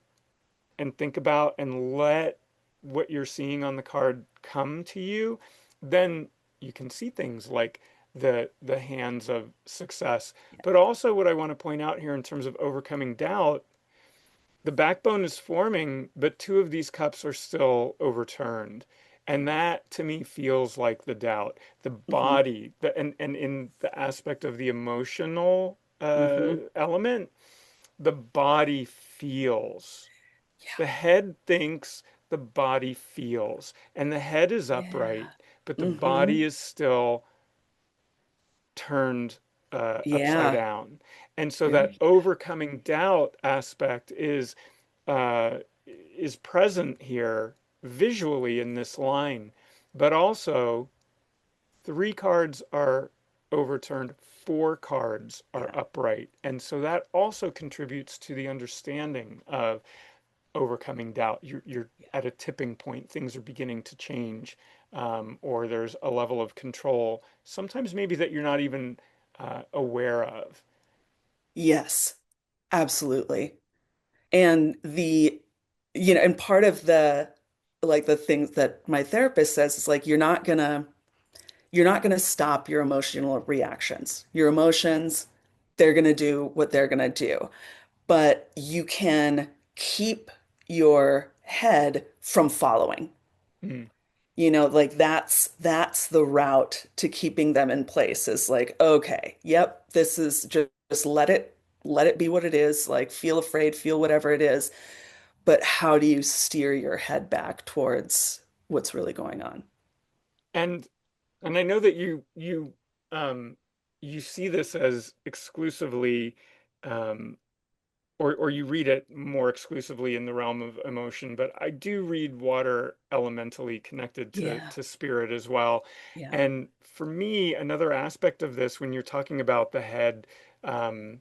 and think about and let what you're seeing on the card come to you, then you can see things like the hands of success.
Yeah.
But also what I want to point out here in terms of overcoming doubt, the backbone is forming, but two of these cups are still overturned. And that to me feels like the doubt, the
Hmm.
body, and in the aspect of the emotional
Hmm.
element, the body feels. The
Yeah.
head thinks, the body feels. And the head is upright,
Yeah.
but the
Hmm.
body is still turned upside
Yeah.
down. And so that
Very.
overcoming doubt aspect uh, is present here visually in this line, but also three cards are overturned, four cards are
Yeah.
upright. And so that also contributes to the understanding of overcoming doubt. You're
Yeah.
at a tipping point, things are beginning to change, or there's a level of control, sometimes maybe that you're not even aware of.
Yes. Absolutely. And and part of the things that my therapist says is like you're not gonna stop your emotional reactions. Your emotions, they're gonna do what they're gonna do. But you can keep your head from following.
Mm.
Like that's the route to keeping them in place is like, okay, yep, this is just let it be what it is, like feel afraid, feel whatever it is, but how do you steer your head back towards what's really going on?
And and I know that um, you see this as exclusively um, or you read it more exclusively in the realm of emotion, but I do read water elementally connected
Yeah,
to spirit as well.
yeah.
And for me, another aspect of this, when you're talking about the head, um,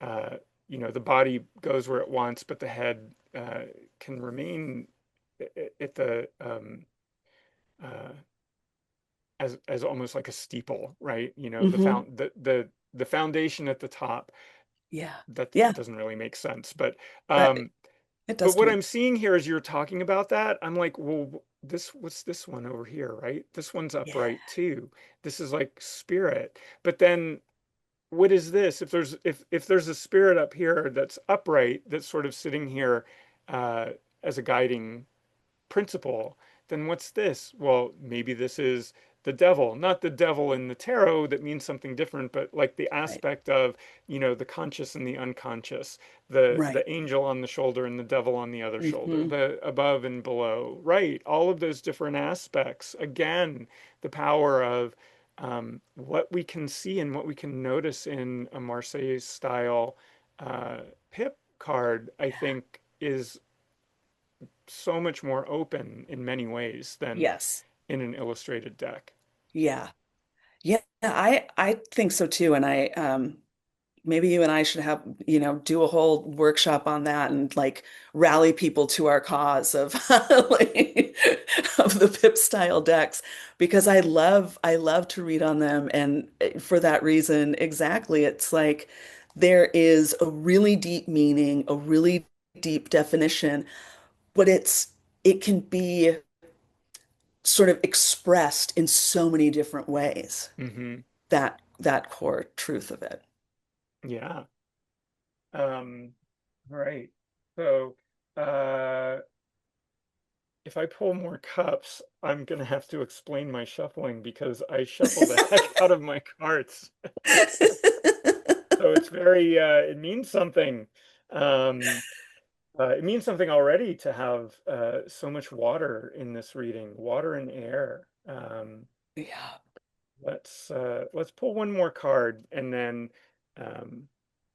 uh, the body goes where it wants, but the head can remain at the uh, as almost like a steeple, right?
Hmm.
The foundation at the top.
Yeah.
That
Yeah.
doesn't really make sense, but
That
um,
it
but
does to
what
me.
I'm seeing here as you're talking about that, I'm like, well, what's this one over here, right? This one's
Yeah.
upright too. This is like spirit. But then what is this? If there's a spirit up here that's upright, that's sort of sitting here uh, as a guiding principle, then what's this? Well, maybe this is the devil, not the devil in the tarot that means something different, but like the
Right.
aspect of, the conscious and the unconscious,
Right.
the angel on the shoulder and the devil on the other shoulder,
Hmm.
the above and below, right? All of those different aspects. Again, the power of what we can see and what we can notice in a Marseille style pip card, I
Yeah.
think, is so much more open in many ways than
Yes.
in an illustrated deck.
Yeah. Yeah, I think so too. And maybe you and I should have, do a whole workshop on that and like rally people to our cause of like, of the pip style decks because I love to read on them and for that reason exactly it's like there is a really deep meaning, a really deep definition, but it can be sort of expressed in so many different ways,
Hmm.
that core truth of it.
Yeah. Um, right. So, uh, if I pull more cups, I'm gonna have to explain my shuffling because I shuffle the heck out of my cards. So it's very, it means something. Um, it means something already to have so much water in this reading, water and air.
Yeah.
Let's pull one more card and then um,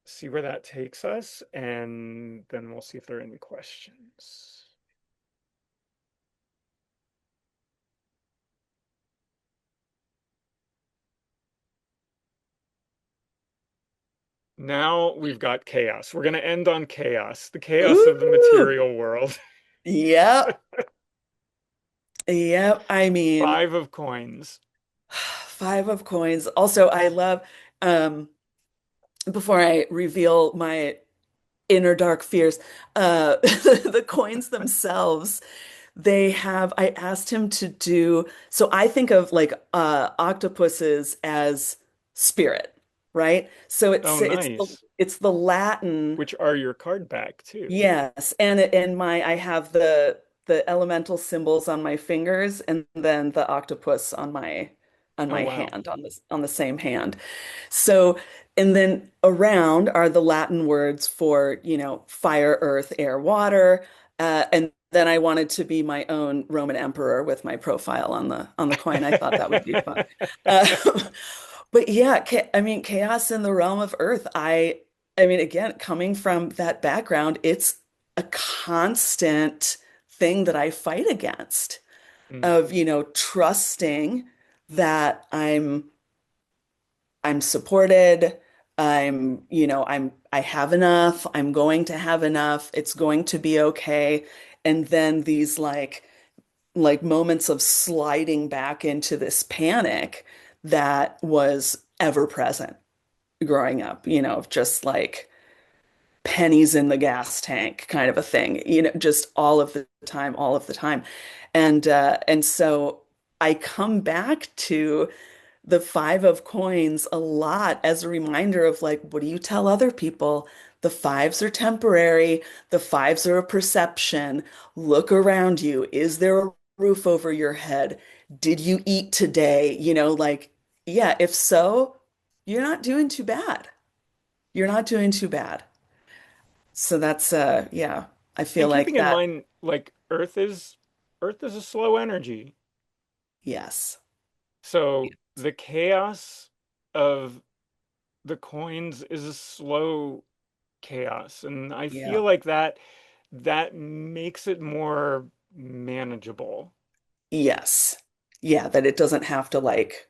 see where that takes us, and then we'll see if there are any questions. Now we've got chaos. We're going to end on chaos, the chaos of the
Ooh.
material world.
Yep. Yep. I mean,
Five of coins.
five of coins. Also, I love, um, before I reveal my inner dark fears, the coins themselves, I asked him to do, so I think of like octopuses as spirit, right? So
Oh,
the
nice.
it's the Latin.
Which are your card back too.
Yes, and my I have the elemental symbols on my fingers and then the octopus on
Oh,
my
wow.
hand on the same hand. So and then around are the Latin words for, fire, earth, air, water. And then I wanted to be my own Roman emperor with my profile on the coin. I thought that would be fun. Uh, but yeah, I mean, chaos in the realm of Earth. I mean, again, coming from that background, it's a constant thing that I fight against
Mm.
of, trusting that I'm supported. I have enough. I'm going to have enough. It's going to be okay. And then these like moments of sliding back into this panic that was ever present growing up, of just like pennies in the gas tank kind of a thing, just all of the time, all of the time. And so I come back to the five of coins a lot as a reminder of like, what do you tell other people? The fives are temporary. The fives are a perception. Look around you. Is there a roof over your head? Did you eat today? Like, yeah, if so, you're not doing too bad. You're not doing too bad. So that's yeah, I feel
And
like
keeping in
that.
mind, like Earth is a slow energy.
Yes.
So the chaos of the coins is a slow chaos. And I
Yeah.
feel like that makes it more manageable.
Yes. Yeah, that it doesn't have to like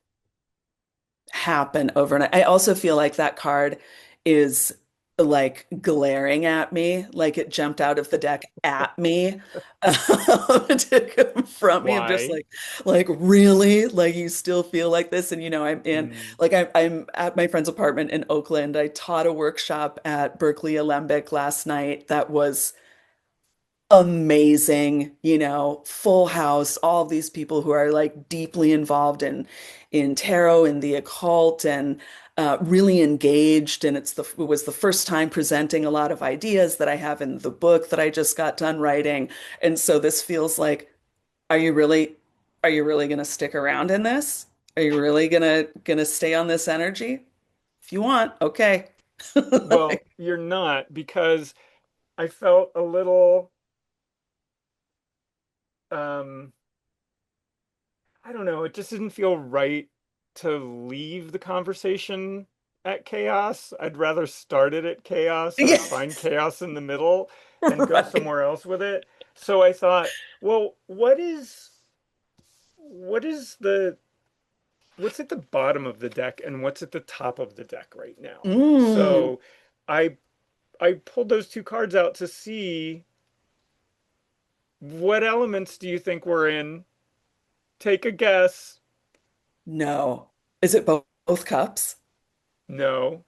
happen overnight. I also feel like that card is like glaring at me, like it jumped out of the deck at me to confront me. I'm just
Why?
like really, like you still feel like this, and
Mm.
I'm at my friend's apartment in Oakland. I taught a workshop at Berkeley Alembic last night that was amazing, full house, all of these people who are like deeply involved in tarot and the occult and really engaged. And it was the first time presenting a lot of ideas that I have in the book that I just got done writing. And so this feels like, are you really, are you really going to stick around in this? Are you really gonna stay on this energy? If you want, okay.
Well, you're not because I felt a little um I don't know, it just didn't feel right to leave the conversation at chaos. I'd rather start it at chaos or
Yeah,
find chaos in the middle and go
right.
somewhere else with it. So I thought, well, what is the what's at the bottom of the deck and what's at the top of the deck right now.
Mm,
So I I pulled those two cards out to see what elements do you think we're in? Take a guess.
no. Is it both cups?
No,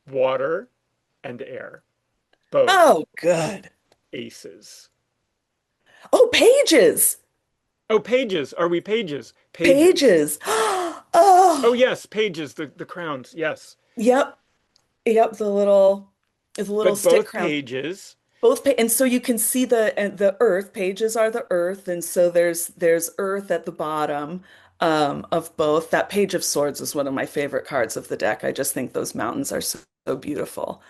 water and air. Both
Oh, good.
aces.
Oh, pages.
Oh, pages. Are we pages? Pages.
Pages.
Oh,
Oh,
yes, pages, the crowns. Yes.
yep. Yep, the little
But
stick
both
crown.
pages.
Both pa and so you can see the earth. Pages are the earth, and so there's earth at the bottom of both. That Page of Swords is one of my favorite cards of the deck. I just think those mountains are so beautiful.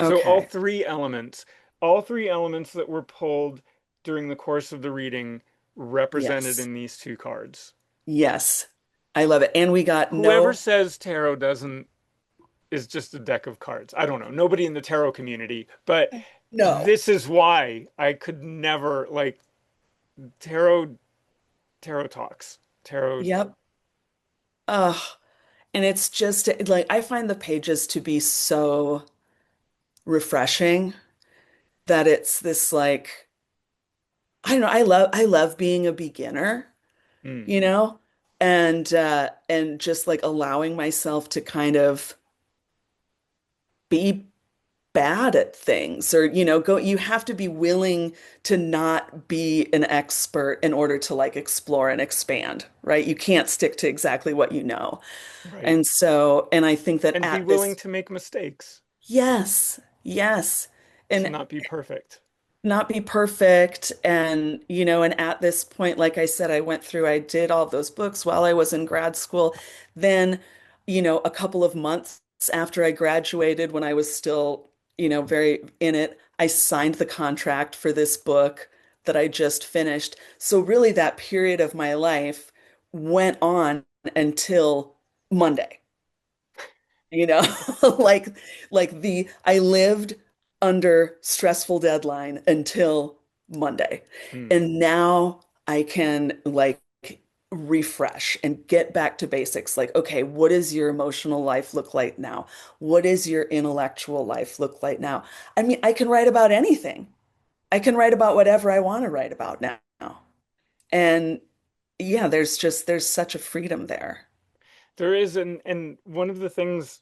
So
Okay.
all three elements that were pulled during the course of the reading represented
Yes.
in these two cards.
Yes. I love it. And we got
Whoever
no,
says tarot doesn't is just a deck of cards. I don't know. Nobody in the tarot community, but
no.
this is why I could never like tarot tarot talks. Tarot.
Yep. Ugh. And it's just like I find the pages to be so refreshing that it's this like I don't know, I love being a beginner,
Mm,
you know, and just like allowing myself to kind of be bad at things or go you have to be willing to not be an expert in order to like explore and expand, right? You can't stick to exactly what you know.
right.
And I think that
And be
at
willing
this
to make mistakes
yes, yes.
to
And
not be perfect.
not be perfect and at this point like I said I did all those books while I was in grad school then a couple of months after I graduated when I was still very in it I signed the contract for this book that I just finished so really that period of my life went on until Monday you know like the I lived under stressful deadline until Monday
Mm.
and now I can like refresh and get back to basics like okay what does your emotional life look like now what does your intellectual life look like now I mean I can write about anything I can write about whatever I want to write about now and yeah there's such a freedom there.
There is and one of the things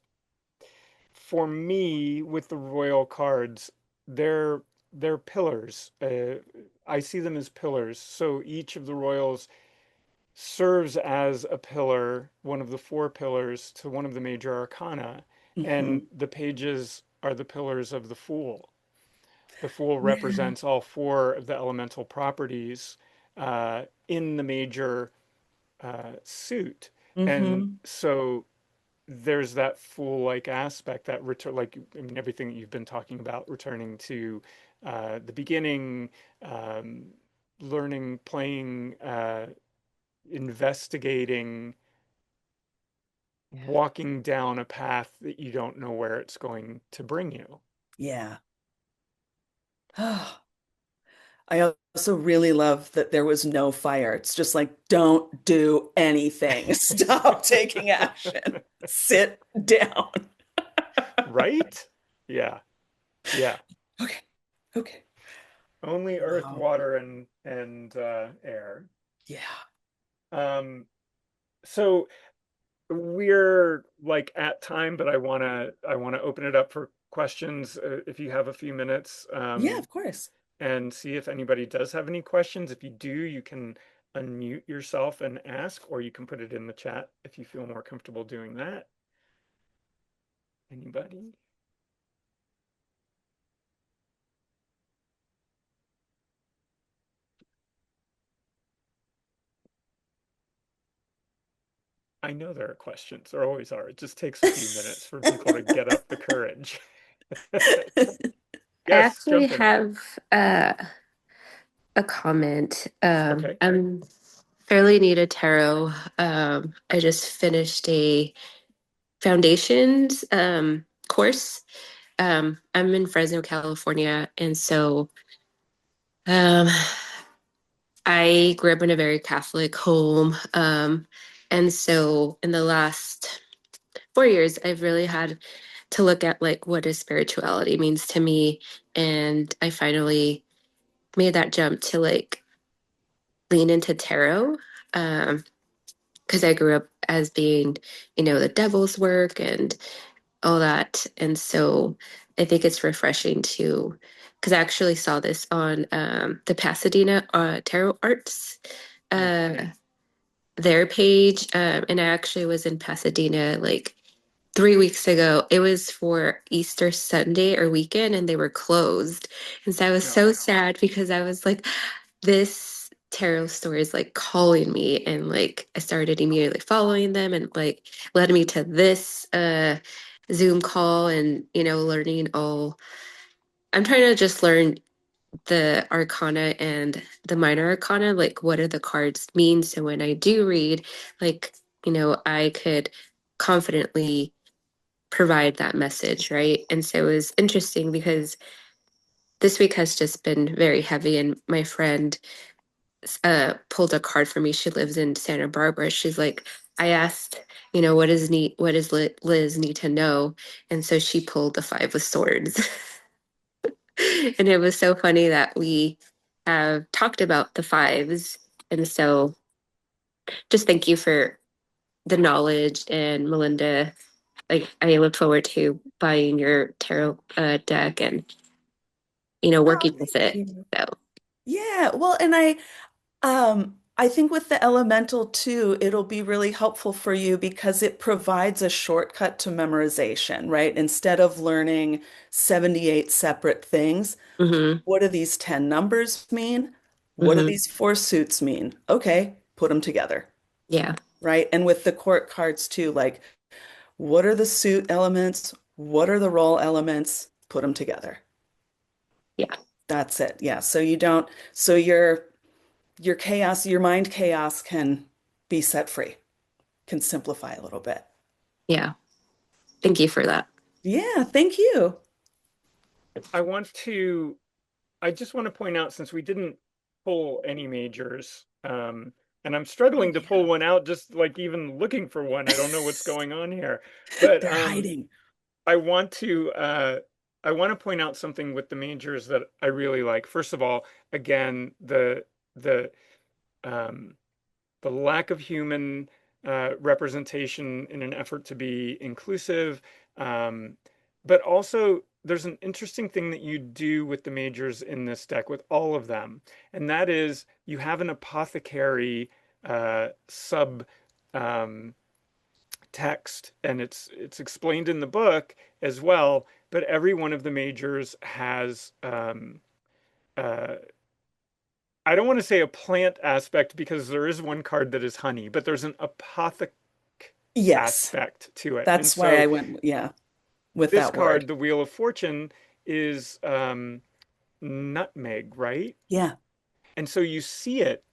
for me with the royal cards, they're pillars. I see them as pillars. So each of the royals serves as a pillar, one of the four pillars to one of the major arcana,
Hmm.
and the pages are the pillars of the Fool. The Fool
Yeah.
represents all four of the elemental properties in the major suit, and
Hmm.
so there's that fool-like aspect that return, like I mean, everything that you've been talking about, returning to the beginning, um, learning, playing, investigating, walking down a path that you don't know where it's going to bring you.
Yeah. I also really love that there was no fire. It's just like, don't do anything. Stop taking action. Sit down.
Right? Yeah, yeah.
Okay. Okay.
Only earth,
Wow.
water, and air.
Yeah.
Um, so we're like at time, but I wanna open it up for questions if you have a few minutes,
Yeah, of course.
and see if anybody does have any questions. If you do, you can unmute yourself and ask, or you can put it in the chat if you feel more comfortable doing that. Anybody? I know there are questions. There always are. It just takes a few minutes for people to get up the courage.
I
Yes,
actually
jump in.
have a comment.
Okay.
I'm fairly new to tarot. I just finished a foundations course. I'm in Fresno, California, and so um, I grew up in a very Catholic home. And so in the last 4 years, I've really had to look at like what does spirituality means to me. And I finally made that jump to like lean into tarot. Because I grew up as being, the devil's work and all that. And so I think it's refreshing to, because I actually saw this on the Pasadena Tarot Arts,
Hmm.
uh, their page. And I actually was in Pasadena like 3 weeks ago. It was for Easter Sunday or weekend, and they were closed. And so I was
No.
so sad because I was like, this tarot story is like calling me. And like I started immediately following them and like led me to this Zoom call and, learning all. I'm trying to just learn the arcana and the minor arcana, like what do the cards mean? So when I do read, like, I could confidently provide that message, right? And so it was interesting because this week has just been very heavy, and my friend pulled a card for me. She lives in Santa Barbara. She's like, I asked, what does Liz need to know? And so she pulled the Five of Swords. And it was so funny that we have talked about the fives. And so just thank you for the knowledge. And Melinda, like I look forward to buying your tarot deck and
Oh,
working with
thank
it.
you.
So
Yeah, well, and I think with the elemental too, it'll be really helpful for you because it provides a shortcut to memorization, right? Instead of learning 78 separate things,
hmm
what do these 10 numbers mean? What do
hmm
these four suits mean? Okay, put them together,
yeah,
right? And with the court cards too, like what are the suit elements? What are the role elements? Put them together.
yeah,
That's it. Yeah. So you don't, so your chaos, your mind chaos can be set free, can simplify a little bit.
yeah. Thank you for that.
Yeah, thank you.
I want to I just want to point out since we didn't pull any majors, and I'm
Oh
struggling to pull
yeah.
one out, just like even looking for one. I don't know what's going on here. But
They're hiding.
I want to I want to point out something with the majors that I really like. First of all, again, the um the lack of human representation in an effort to be inclusive. Um, but also, there's an interesting thing that you do with the majors in this deck, with all of them, and that is you have an apothecary sub um, text, and it's explained in the book as well. But every one of the majors has uh, I don't want to say a plant aspect because there is one card that is honey, but there's an apothec
Yes.
aspect to it. And
That's why
so
I went, yeah, with
this
that word.
card, the Wheel of Fortune, is nutmeg, right?
Yeah.
And so you see it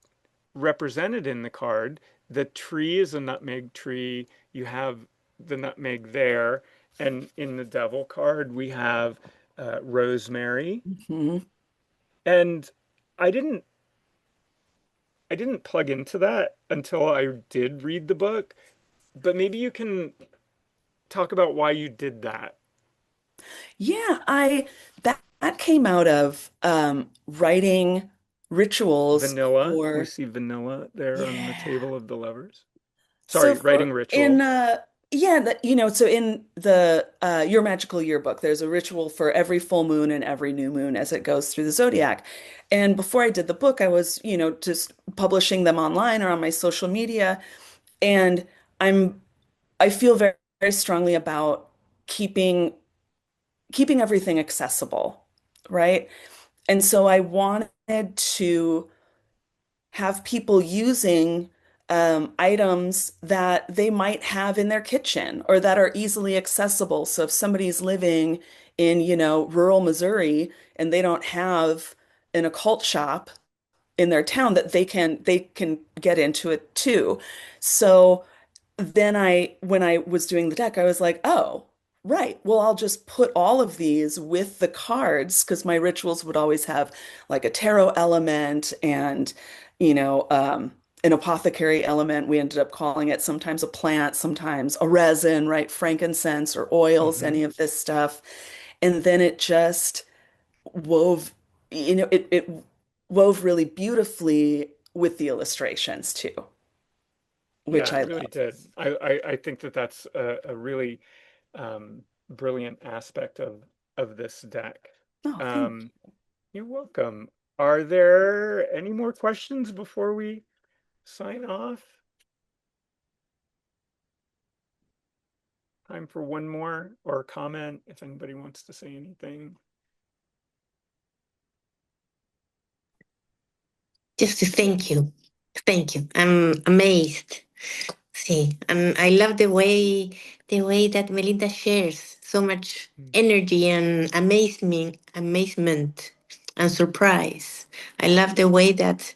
represented in the card. The tree is a nutmeg tree. You have the nutmeg there. And in the devil card, we have rosemary.
hmm
And I didn't I didn't plug into that until I did read the book, but maybe you can talk about why you did that.
Yeah, that came out of writing rituals
Vanilla, we
for
see vanilla there on the
yeah.
table of the lovers.
So
Sorry,
for
writing
in
ritual.
yeah, so in the Your Magical Yearbook, there's a ritual for every full moon and every new moon as it goes through the zodiac. And before I did the book, I was, just publishing them online or on my social media. And I'm I feel very, very strongly about keeping keeping everything accessible, right? And so I wanted to have people using items that they might have in their kitchen or that are easily accessible. So if somebody's living in, rural Missouri and they don't have an occult shop in their town, that they can get into it too. So then when I was doing the deck, I was like, oh, right. Well, I'll just put all of these with the cards because my rituals would always have like a tarot element and you know, an apothecary element. We ended up calling it sometimes a plant, sometimes a resin, right? Frankincense or oils,
Hmm.
any of this stuff. And then it just wove, it wove really beautifully with the illustrations too,
Yeah,
which
it
I
really
love.
did. I think that that's a really brilliant aspect of this deck.
Oh, thank
Um, you're welcome. Are there any more questions before we sign off? Time for one more or a comment if anybody wants to say anything.
Just to thank you. Thank you. I'm amazed. See, I love the way that Melinda shares so much
Mm.
energy and amazement and surprise. I love the way that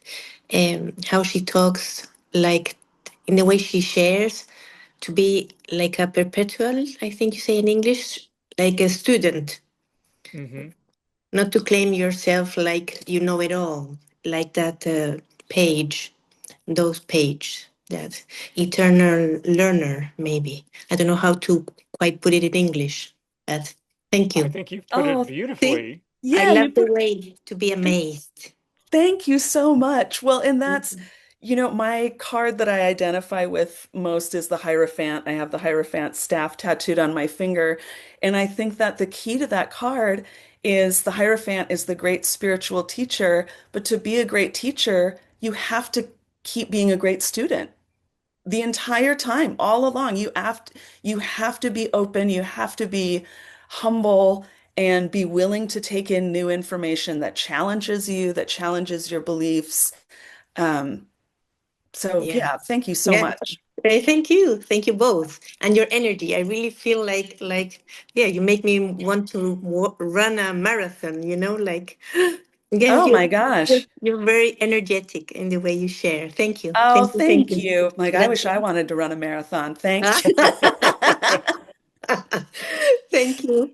how she talks, like in the way she shares, to be like a perpetual, I think you say in English, like a student,
Hmm.
not to claim yourself like you know it all, like that page, those page, that eternal learner, maybe. I don't know how to quite put it in English, but thank
I
you.
think you've put it
Oh, thank,
beautifully.
I
yeah, you
love the
put,
way to be amazed.
thank you so much. Well, and that's,
Mhm.
my card that I identify with most is the Hierophant. I have the Hierophant staff tattooed on my finger. And I think that the key to that card is the Hierophant is the great spiritual teacher. But to be a great teacher, you have to keep being a great student the entire time, all along. You have to be open, you have to be humble and be willing to take in new information that challenges you, that challenges your beliefs. Um, so
Yeah.
yeah, thank you so
Yeah.
much.
Thank you. Thank you both. And your energy. I really feel like, yeah, you make me want to run a marathon, like, yeah,
Oh
you're,
my
you're
gosh.
you're very energetic in the way you share. Thank you.
Oh,
Thank you. Thank
thank
you.
you. Like, I
That,
wish I wanted to run a marathon. Thank you.
thank you.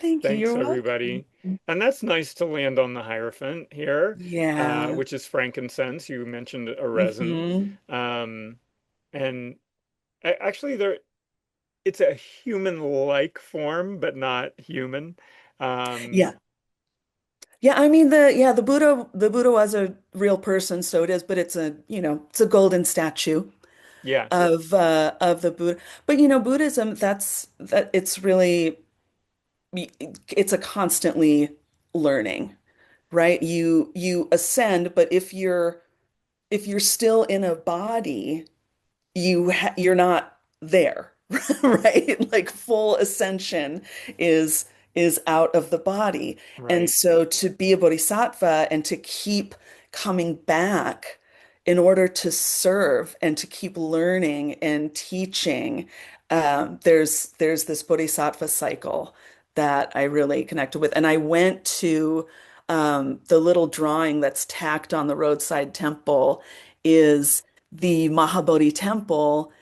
Thank you.
Thanks,
You're welcome.
everybody. And that's nice to land on the Hierophant here,
Yeah.
which is frankincense. You mentioned a resin.
Hmm.
Um, and actually, it's a human-like form, but not human. Um,
Yeah. Yeah, I mean the Buddha was a real person, so it is, but it's a golden statue
yeah.
of the Buddha. But Buddhism, that it's really it's a constantly learning, right? You ascend, but if you're still in a body, you're not there, right? Like full ascension is is out of the body. And
Right.
so to be a bodhisattva and to keep coming back in order to serve and to keep learning and teaching, there's this bodhisattva cycle that I really connected with. And I went to the little drawing that's tacked on the roadside temple is the Mahabodhi temple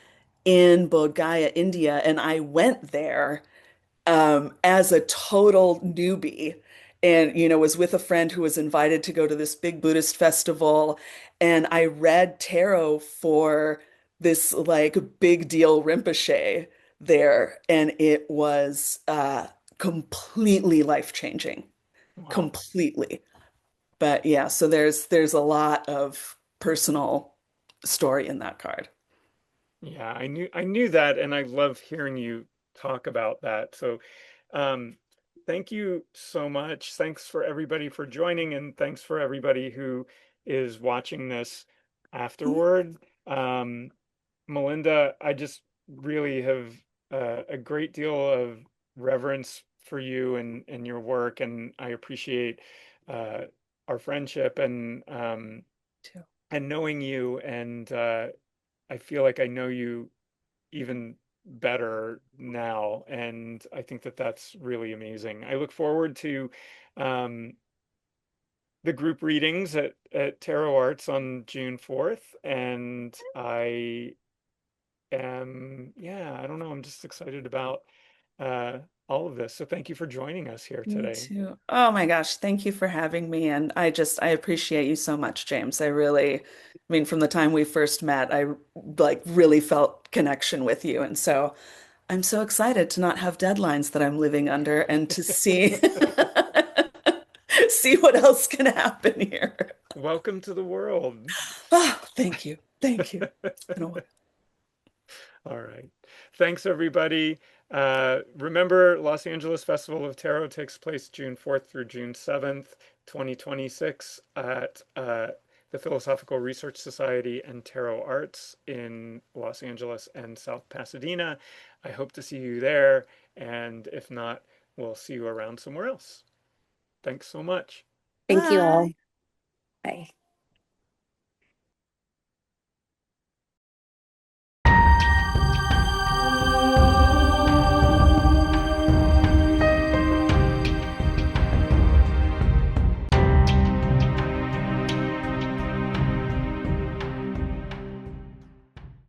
in Bodh Gaya, India, and I went there as a total newbie, and was with a friend who was invited to go to this big Buddhist festival, and I read tarot for this like big deal Rinpoche there, and it was completely life-changing,
Wow.
completely. But yeah, so there's a lot of personal story in that card.
Yeah, I knew that, and I love hearing you talk about that. So, um, thank you so much. Thanks for everybody for joining, and thanks for everybody who is watching this afterward. Um, Melinda, I just really have a great deal of reverence for you and your work, and I appreciate uh, our friendship
Too.
and knowing you, and I feel like I know you even better now, and I think that that's really amazing. I look forward to um, the group readings at Tarot Arts on June 4th, and yeah, I don't know, I'm just excited about uh, all of this. So thank you for joining us here
Me
today.
too. Oh my gosh, thank you for having me. And I appreciate you so much, James. I mean, from the time we first met, I like really felt connection with you. And so I'm so excited to not have deadlines that I'm living under and to see see what else can happen here.
Welcome to the world.
Oh, thank you. Thank you. It's been a while.
All right. Thanks, everybody. Remember, Los Angeles Festival of Tarot takes place June 4th through June 7th, 2026 at the Philosophical Research Society and Tarot Arts in Los Angeles and South Pasadena. I hope to see you there, and if not, we'll see you around somewhere else. Thanks so much.
Thank you all.
Bye.
Bye.